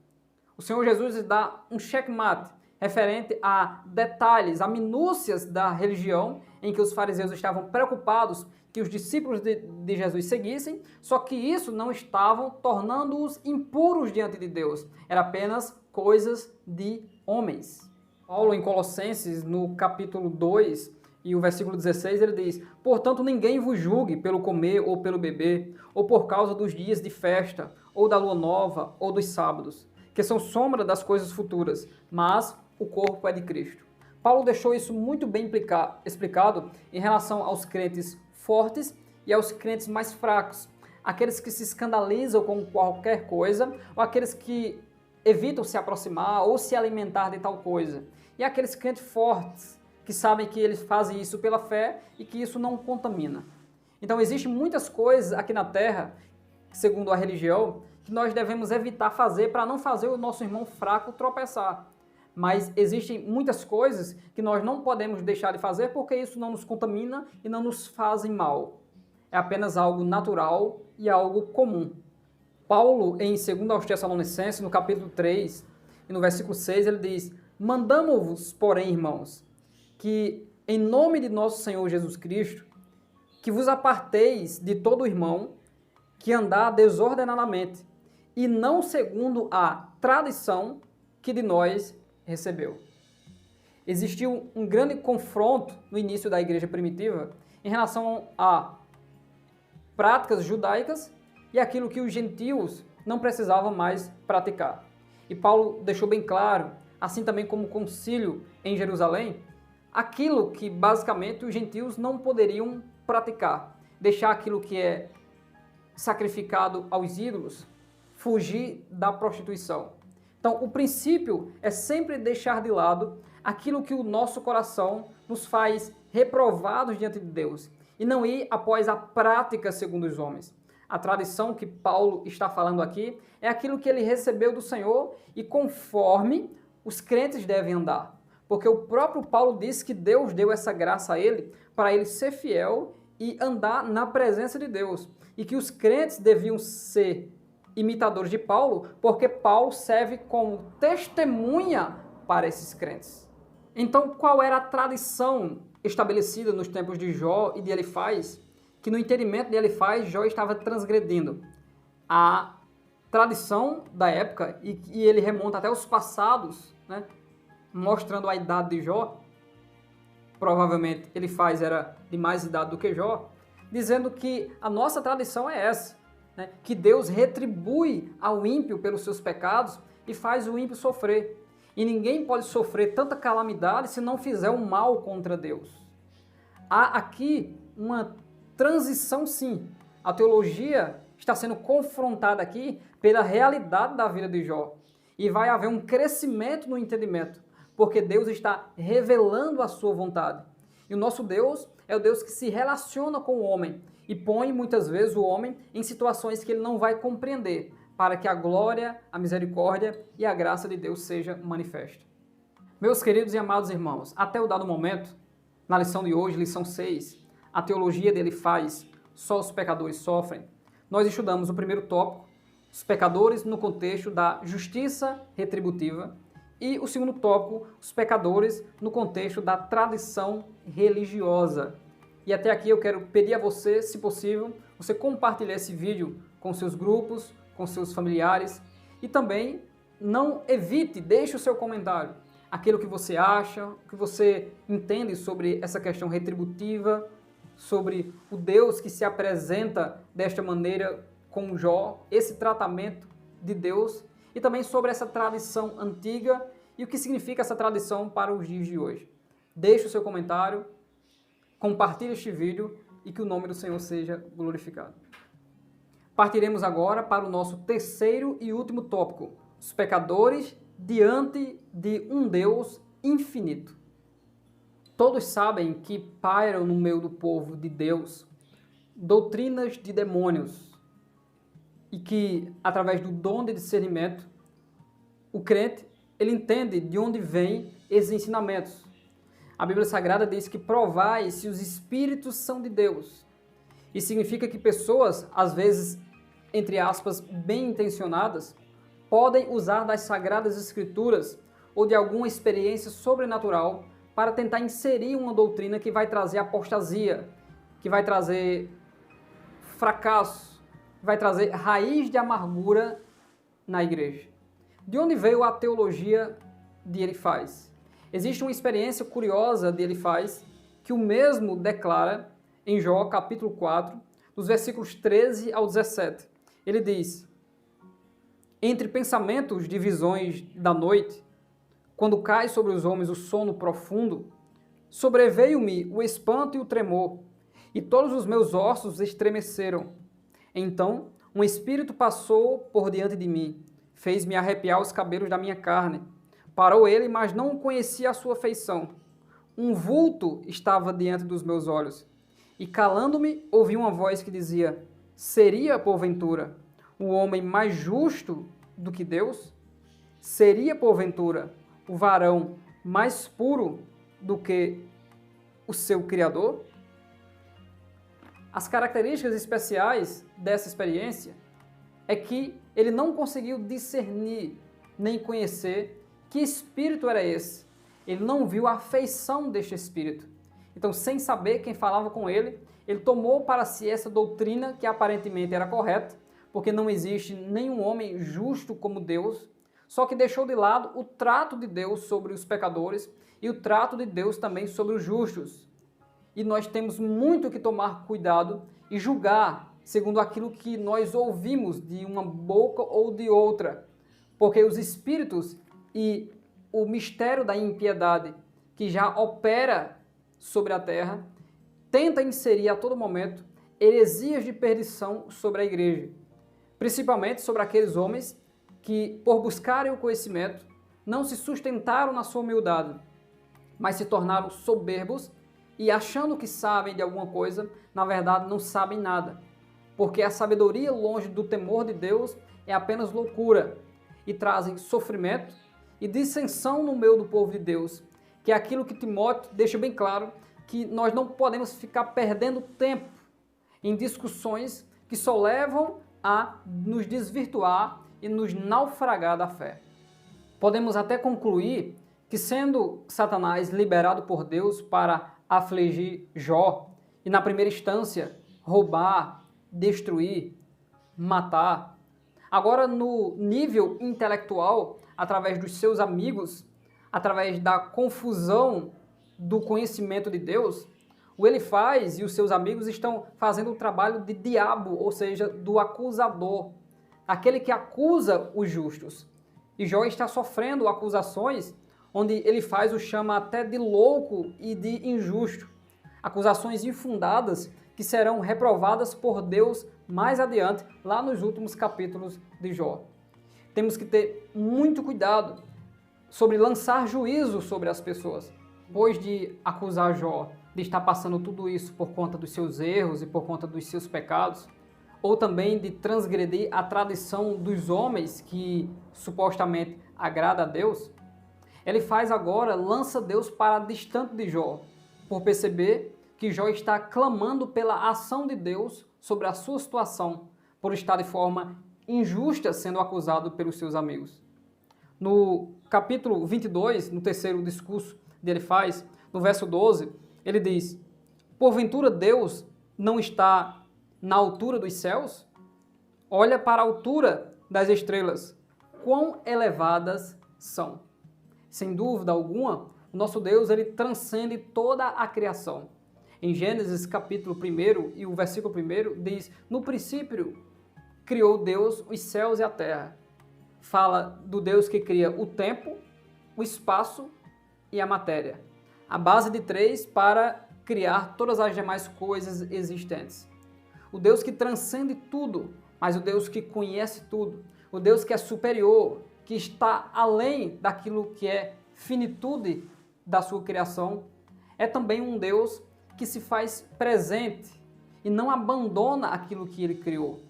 O Senhor Jesus dá um checkmate referente a detalhes, a minúcias da religião em que os fariseus estavam preocupados que os discípulos de Jesus seguissem, só que isso não estavam tornando-os impuros diante de Deus. Era apenas coisas de homens. Paulo, em Colossenses, no capítulo 2 e o versículo 16, ele diz, portanto, ninguém vos julgue pelo comer ou pelo beber, ou por causa dos dias de festa, ou da lua nova, ou dos sábados, que são sombra das coisas futuras, mas o corpo é de Cristo. Paulo deixou isso muito bem explicado em relação aos crentes fortes e aos crentes mais fracos. aqueles que se escandalizam com qualquer coisa, ou aqueles que evitam se aproximar ou se alimentar de tal coisa. E aqueles crentes fortes, que sabem que eles fazem isso pela fé e que isso não contamina. Então, existem muitas coisas aqui na Terra, segundo a religião, que nós devemos evitar fazer para não fazer o nosso irmão fraco tropeçar. Mas existem muitas coisas que nós não podemos deixar de fazer porque isso não nos contamina e não nos faz mal. É apenas algo natural e algo comum. Paulo, em 2 aos Tessalonicenses, no capítulo 3, e no versículo 6, ele diz: mandamo-vos, porém, irmãos, que em nome de nosso Senhor Jesus Cristo, que vos aparteis de todo irmão que andar desordenadamente, e não segundo a tradição que de nós recebeu. Existiu um grande confronto no início da igreja primitiva em relação a práticas judaicas e aquilo que os gentios não precisavam mais praticar. E Paulo deixou bem claro, assim também como o concílio em Jerusalém, aquilo que basicamente os gentios não poderiam praticar, deixar aquilo que é sacrificado aos ídolos, fugir da prostituição. Então, o princípio é sempre deixar de lado aquilo que o nosso coração nos faz reprovados diante de Deus e não ir após a prática segundo os homens. A tradição que Paulo está falando aqui é aquilo que ele recebeu do Senhor e conforme os crentes devem andar. Porque o próprio Paulo disse que Deus deu essa graça a ele para ele ser fiel e andar na presença de Deus. E que os crentes deviam ser imitadores de Paulo, porque Paulo serve como testemunha para esses crentes. Então, qual era a tradição estabelecida nos tempos de Jó e de Elifaz, que no entendimento de Elifaz, Jó estava transgredindo a tradição da época, e ele remonta até os passados, né, mostrando a idade de Jó, provavelmente Elifaz era de mais idade do que Jó, dizendo que a nossa tradição é essa, né, que Deus retribui ao ímpio pelos seus pecados e faz o ímpio sofrer. E ninguém pode sofrer tanta calamidade se não fizer um mal contra Deus. Há aqui uma transição, sim. A teologia está sendo confrontada aqui pela realidade da vida de Jó. E vai haver um crescimento no entendimento, porque Deus está revelando a sua vontade. E o nosso Deus é o Deus que se relaciona com o homem e põe muitas vezes o homem em situações que ele não vai compreender, para que a glória, a misericórdia e a graça de Deus seja manifesta. Meus queridos e amados irmãos, até o dado momento, na lição de hoje, lição 6, a teologia dele faz, só os pecadores sofrem, nós estudamos o primeiro tópico, os pecadores no contexto da justiça retributiva, e o segundo tópico, os pecadores no contexto da tradição religiosa. E até aqui eu quero pedir a você, se possível, você compartilhar esse vídeo com seus grupos, com seus familiares, e também não evite, deixe o seu comentário, aquilo que você acha, o que você entende sobre essa questão retributiva, sobre o Deus que se apresenta desta maneira com Jó, esse tratamento de Deus, e também sobre essa tradição antiga e o que significa essa tradição para os dias de hoje. Deixe o seu comentário, compartilhe este vídeo e que o nome do Senhor seja glorificado. Partiremos agora para o nosso terceiro e último tópico, os pecadores diante de um Deus infinito. Todos sabem que pairam no meio do povo de Deus doutrinas de demônios e que, através do dom de discernimento, o crente ele entende de onde vêm esses ensinamentos. A Bíblia Sagrada diz que provai se os espíritos são de Deus. Isso significa que pessoas, às vezes, entre aspas, bem intencionadas, podem usar das Sagradas Escrituras ou de alguma experiência sobrenatural para tentar inserir uma doutrina que vai trazer apostasia, que vai trazer fracasso, vai trazer raiz de amargura na igreja. De onde veio a teologia de Elifaz? Existe uma experiência curiosa de Elifaz que o mesmo declara em Jó, capítulo 4, dos versículos 13 ao 17. Ele diz: entre pensamentos de visões da noite, quando cai sobre os homens o sono profundo, sobreveio-me o espanto e o tremor, e todos os meus ossos estremeceram. Então, um espírito passou por diante de mim, fez-me arrepiar os cabelos da minha carne. Parou ele, mas não conhecia a sua feição. Um vulto estava diante dos meus olhos. E calando-me, ouvi uma voz que dizia: seria, porventura, o homem mais justo do que Deus? Seria, porventura, o varão mais puro do que o seu Criador? As características especiais dessa experiência é que ele não conseguiu discernir nem conhecer que espírito era esse. Ele não viu a feição deste espírito. Então, sem saber quem falava com ele, ele tomou para si essa doutrina que aparentemente era correta, porque não existe nenhum homem justo como Deus, só que deixou de lado o trato de Deus sobre os pecadores e o trato de Deus também sobre os justos. E nós temos muito que tomar cuidado e julgar segundo aquilo que nós ouvimos de uma boca ou de outra, porque os espíritos e o mistério da impiedade que já opera sobre a terra tenta inserir a todo momento heresias de perdição sobre a igreja, principalmente sobre aqueles homens que, por buscarem o conhecimento, não se sustentaram na sua humildade, mas se tornaram soberbos e, achando que sabem de alguma coisa, na verdade não sabem nada, porque a sabedoria longe do temor de Deus é apenas loucura e trazem sofrimento e dissensão no meio do povo de Deus, que é aquilo que Timóteo deixa bem claro, que nós não podemos ficar perdendo tempo em discussões que só levam a nos desvirtuar e nos naufragar da fé. Podemos até concluir que, sendo Satanás liberado por Deus para afligir Jó e, na primeira instância, roubar, destruir, matar, agora no nível intelectual, através dos seus amigos, através da confusão do conhecimento de Deus, o Elifaz e os seus amigos estão fazendo o trabalho de diabo, ou seja, do acusador, aquele que acusa os justos. E Jó está sofrendo acusações onde Elifaz o chama até de louco e de injusto. Acusações infundadas que serão reprovadas por Deus mais adiante, lá nos últimos capítulos de Jó. Temos que ter muito cuidado sobre lançar juízo sobre as pessoas. Depois de acusar Jó de estar passando tudo isso por conta dos seus erros e por conta dos seus pecados, ou também de transgredir a tradição dos homens que supostamente agrada a Deus, Elifaz agora lança Deus para distante de Jó, por perceber que Jó está clamando pela ação de Deus sobre a sua situação, por estar de forma injusta sendo acusado pelos seus amigos. No capítulo 22, no terceiro discurso de Elifaz, no verso 12, ele diz: porventura Deus não está na altura dos céus? Olha para a altura das estrelas, quão elevadas são. Sem dúvida alguma, o nosso Deus ele transcende toda a criação. Em Gênesis capítulo 1 e o versículo 1 diz: no princípio criou Deus os céus e a terra. Fala do Deus que cria o tempo, o espaço e a matéria. A base de três para criar todas as demais coisas existentes. O Deus que transcende tudo, mas o Deus que conhece tudo. O Deus que é superior, que está além daquilo que é finitude da sua criação, é também um Deus que se faz presente e não abandona aquilo que ele criou.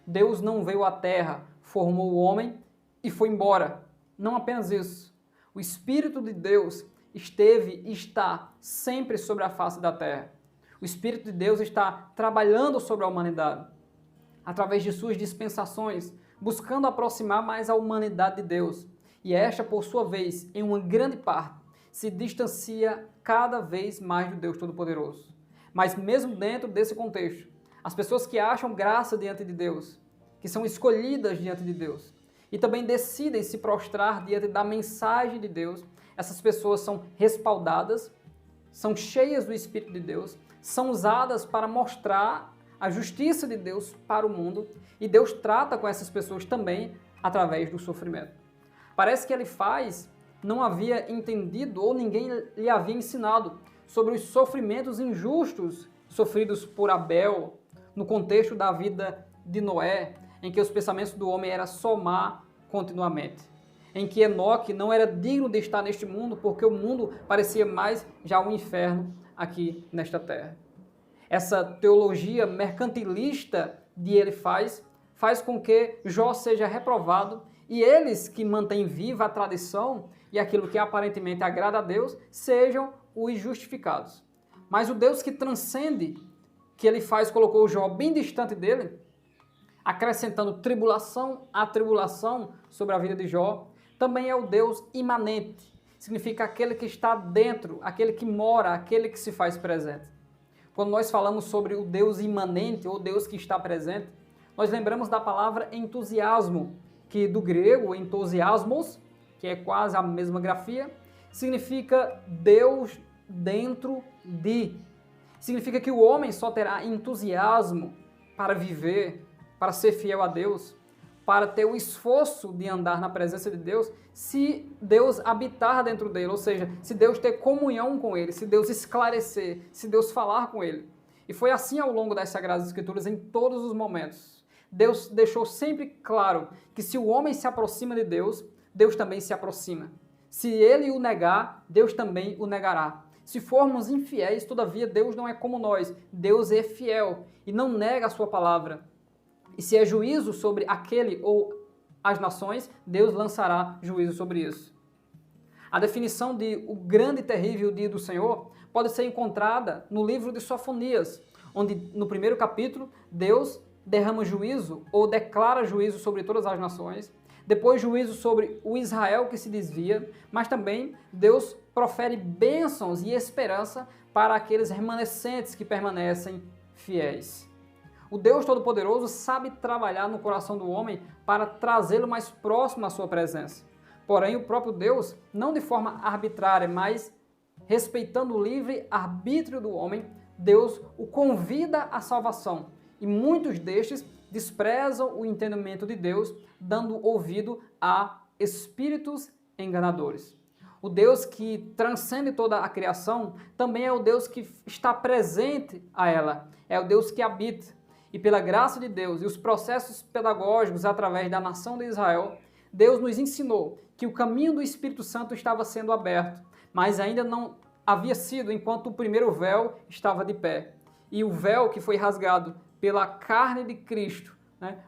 Deus não veio à terra, formou o homem e foi embora. Não apenas isso. O Espírito de Deus esteve e está sempre sobre a face da terra. O Espírito de Deus está trabalhando sobre a humanidade, através de suas dispensações, buscando aproximar mais a humanidade de Deus. E esta, por sua vez, em uma grande parte, se distancia cada vez mais do Deus Todo-Poderoso. Mas mesmo dentro desse contexto, as pessoas que acham graça diante de Deus, que são escolhidas diante de Deus, e também decidem se prostrar diante da mensagem de Deus, essas pessoas são respaldadas, são cheias do Espírito de Deus, são usadas para mostrar a justiça de Deus para o mundo, e Deus trata com essas pessoas também através do sofrimento. Parece que Elifaz não havia entendido ou ninguém lhe havia ensinado sobre os sofrimentos injustos sofridos por Abel no contexto da vida de Noé, em que os pensamentos do homem eram somar continuamente, em que Enoque não era digno de estar neste mundo, porque o mundo parecia mais já um inferno aqui nesta terra. Essa teologia mercantilista de Elifaz faz com que Jó seja reprovado e eles que mantêm viva a tradição e aquilo que aparentemente agrada a Deus sejam os justificados. Mas o Deus que transcende, que Elifaz colocou Jó bem distante dele, acrescentando tribulação a tribulação sobre a vida de Jó, também é o Deus imanente. Significa aquele que está dentro, aquele que mora, aquele que se faz presente. Quando nós falamos sobre o Deus imanente, ou Deus que está presente, nós lembramos da palavra entusiasmo, que do grego entusiasmos, que é quase a mesma grafia, significa Deus dentro de. Significa que o homem só terá entusiasmo para viver, para ser fiel a Deus, para ter o esforço de andar na presença de Deus, se Deus habitar dentro dele, ou seja, se Deus ter comunhão com ele, se Deus esclarecer, se Deus falar com ele. E foi assim ao longo das Sagradas Escrituras em todos os momentos. Deus deixou sempre claro que se o homem se aproxima de Deus, Deus também se aproxima. Se ele o negar, Deus também o negará. Se formos infiéis, todavia Deus não é como nós. Deus é fiel e não nega a sua palavra. E se é juízo sobre aquele ou as nações, Deus lançará juízo sobre isso. A definição de o grande e terrível dia do Senhor pode ser encontrada no livro de Sofonias, onde no primeiro capítulo Deus derrama juízo ou declara juízo sobre todas as nações, depois juízo sobre o Israel que se desvia, mas também Deus profere bênçãos e esperança para aqueles remanescentes que permanecem fiéis. O Deus Todo-Poderoso sabe trabalhar no coração do homem para trazê-lo mais próximo à sua presença. Porém, o próprio Deus, não de forma arbitrária, mas respeitando o livre arbítrio do homem, Deus o convida à salvação. E muitos destes desprezam o entendimento de Deus, dando ouvido a espíritos enganadores. O Deus que transcende toda a criação também é o Deus que está presente a ela, é o Deus que habita. E pela graça de Deus e os processos pedagógicos através da nação de Israel, Deus nos ensinou que o caminho do Espírito Santo estava sendo aberto, mas ainda não havia sido enquanto o primeiro véu estava de pé. E o véu que foi rasgado pela carne de Cristo,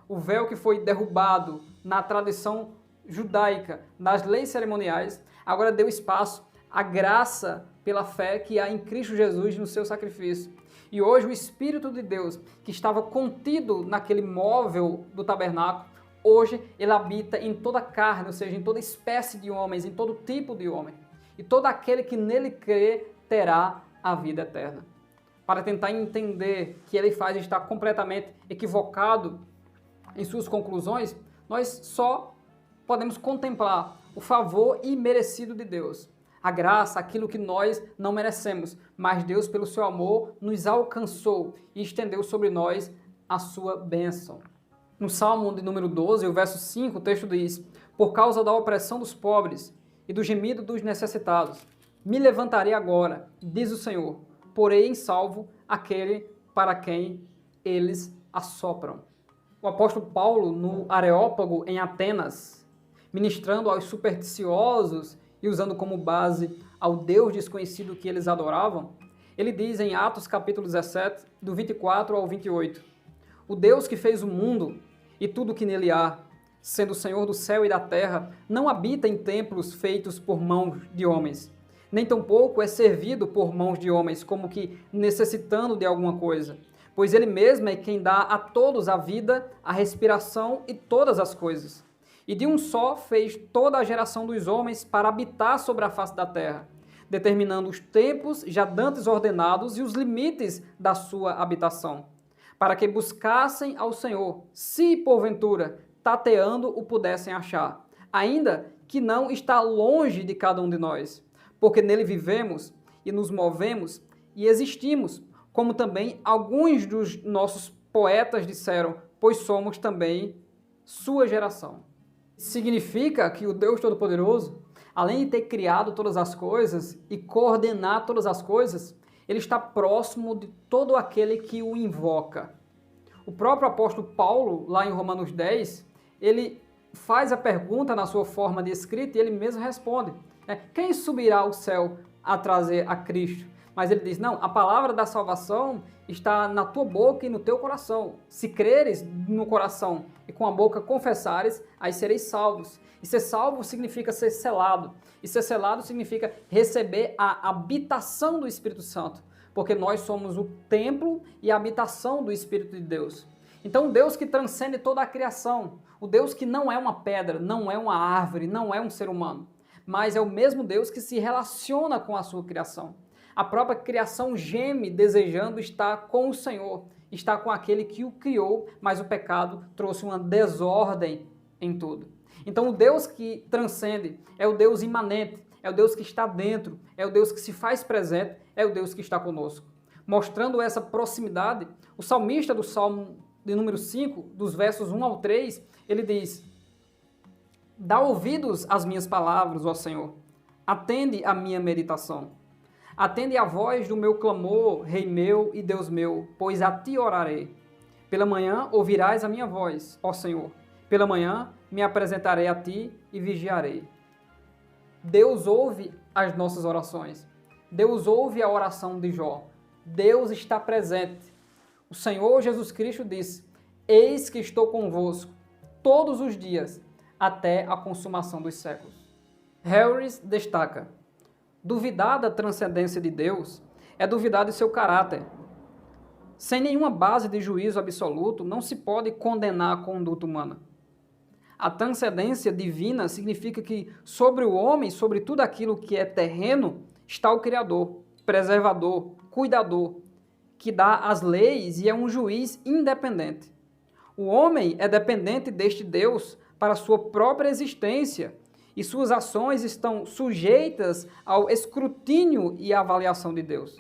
o véu que foi derrubado na tradição judaica, nas leis cerimoniais, agora deu espaço à graça pela fé que há em Cristo Jesus no seu sacrifício. E hoje o Espírito de Deus, que estava contido naquele móvel do tabernáculo, hoje ele habita em toda carne, ou seja, em toda espécie de homens, em todo tipo de homem. E todo aquele que nele crê terá a vida eterna. Para tentar entender que Elifaz está completamente equivocado em suas conclusões, nós só podemos contemplar o favor imerecido de Deus. A graça, aquilo que nós não merecemos, mas Deus, pelo seu amor, nos alcançou e estendeu sobre nós a sua bênção. No Salmo de número 12, o verso 5, o texto diz: por causa da opressão dos pobres e do gemido dos necessitados, me levantarei agora, diz o Senhor, porei em salvo aquele para quem eles assopram. O apóstolo Paulo, no Areópago, em Atenas, ministrando aos supersticiosos e usando como base ao Deus desconhecido que eles adoravam, ele diz em Atos capítulo 17, do 24 ao 28, o Deus que fez o mundo e tudo que nele há, sendo o Senhor do céu e da terra, não habita em templos feitos por mãos de homens, nem tampouco é servido por mãos de homens, como que necessitando de alguma coisa, pois ele mesmo é quem dá a todos a vida, a respiração e todas as coisas. E de um só fez toda a geração dos homens para habitar sobre a face da terra, determinando os tempos já dantes ordenados e os limites da sua habitação, para que buscassem ao Senhor, se porventura, tateando, o pudessem achar, ainda que não está longe de cada um de nós, porque nele vivemos e nos movemos e existimos, como também alguns dos nossos poetas disseram, pois somos também sua geração. Significa que o Deus Todo-Poderoso, além de ter criado todas as coisas e coordenar todas as coisas, ele está próximo de todo aquele que o invoca. O próprio apóstolo Paulo, lá em Romanos 10, ele faz a pergunta na sua forma de escrita e ele mesmo responde, né? Quem subirá ao céu a trazer a Cristo? Mas ele diz, não, a palavra da salvação está na tua boca e no teu coração. Se creres no coração e com a boca confessares, aí sereis salvos. E ser salvo significa ser selado. E ser selado significa receber a habitação do Espírito Santo. Porque nós somos o templo e a habitação do Espírito de Deus. Então, o Deus que transcende toda a criação, o Deus que não é uma pedra, não é uma árvore, não é um ser humano, mas é o mesmo Deus que se relaciona com a sua criação. A própria criação geme desejando estar com o Senhor, estar com aquele que o criou, mas o pecado trouxe uma desordem em tudo. Então, o Deus que transcende é o Deus imanente, é o Deus que está dentro, é o Deus que se faz presente, é o Deus que está conosco. Mostrando essa proximidade, o salmista do Salmo de número 5, dos versos 1 ao 3, ele diz: dá ouvidos às minhas palavras, ó Senhor, atende à minha meditação. Atende à voz do meu clamor, Rei meu e Deus meu, pois a ti orarei. Pela manhã ouvirás a minha voz, ó Senhor. Pela manhã me apresentarei a ti e vigiarei. Deus ouve as nossas orações. Deus ouve a oração de Jó. Deus está presente. O Senhor Jesus Cristo disse: eis que estou convosco todos os dias, até a consumação dos séculos. Harris destaca: duvidar da transcendência de Deus é duvidar de seu caráter. Sem nenhuma base de juízo absoluto, não se pode condenar a conduta humana. A transcendência divina significa que sobre o homem, sobre tudo aquilo que é terreno, está o Criador, preservador, cuidador, que dá as leis e é um juiz independente. O homem é dependente deste Deus para sua própria existência, e suas ações estão sujeitas ao escrutínio e avaliação de Deus.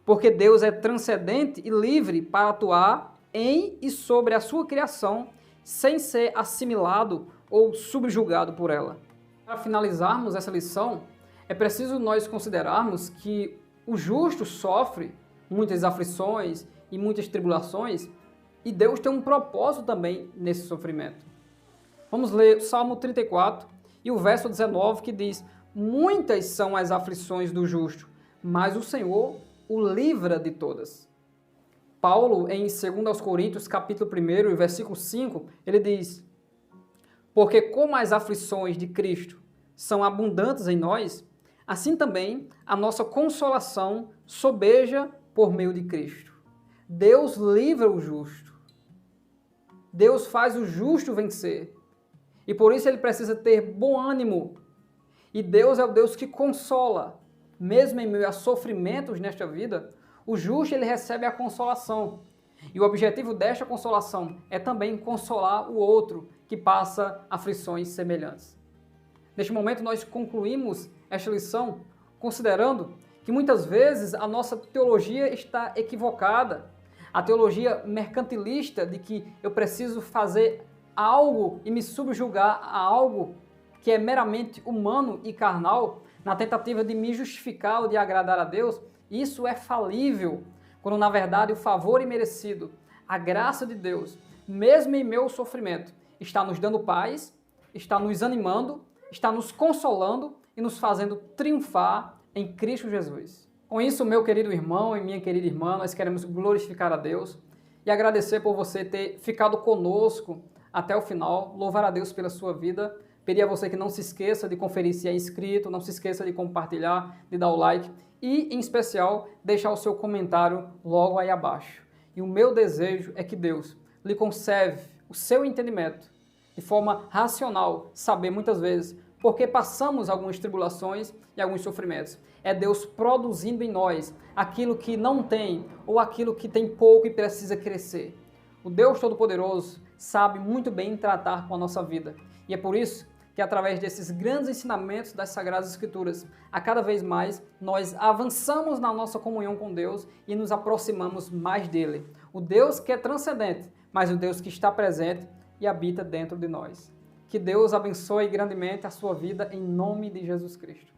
Porque Deus é transcendente e livre para atuar em e sobre a sua criação, sem ser assimilado ou subjugado por ela. Para finalizarmos essa lição, é preciso nós considerarmos que o justo sofre muitas aflições e muitas tribulações, e Deus tem um propósito também nesse sofrimento. Vamos ler o Salmo 34, e o verso 19 que diz: muitas são as aflições do justo, mas o Senhor o livra de todas. Paulo, em 2 Coríntios, capítulo 1, versículo 5, ele diz: porque como as aflições de Cristo são abundantes em nós, assim também a nossa consolação sobeja por meio de Cristo. Deus livra o justo. Deus faz o justo vencer. E por isso ele precisa ter bom ânimo. E Deus é o Deus que consola. Mesmo em meio a sofrimentos nesta vida, o justo ele recebe a consolação. E o objetivo desta consolação é também consolar o outro que passa aflições semelhantes. Neste momento nós concluímos esta lição considerando que muitas vezes a nossa teologia está equivocada. A teologia mercantilista de que eu preciso fazer algo e me subjugar a algo que é meramente humano e carnal, na tentativa de me justificar ou de agradar a Deus, isso é falível, quando na verdade o favor imerecido, a graça de Deus, mesmo em meu sofrimento, está nos dando paz, está nos animando, está nos consolando e nos fazendo triunfar em Cristo Jesus. Com isso, meu querido irmão e minha querida irmã, nós queremos glorificar a Deus e agradecer por você ter ficado conosco até o final, louvar a Deus pela sua vida, pedir a você que não se esqueça de conferir se é inscrito, não se esqueça de compartilhar, de dar o like e, em especial, deixar o seu comentário logo aí abaixo. E o meu desejo é que Deus lhe conserve o seu entendimento de forma racional, saber muitas vezes porque passamos algumas tribulações e alguns sofrimentos. É Deus produzindo em nós aquilo que não tem ou aquilo que tem pouco e precisa crescer. O Deus Todo-Poderoso sabe muito bem tratar com a nossa vida. E é por isso que através desses grandes ensinamentos das Sagradas Escrituras, a cada vez mais nós avançamos na nossa comunhão com Deus e nos aproximamos mais dele. O Deus que é transcendente, mas o Deus que está presente e habita dentro de nós. Que Deus abençoe grandemente a sua vida em nome de Jesus Cristo.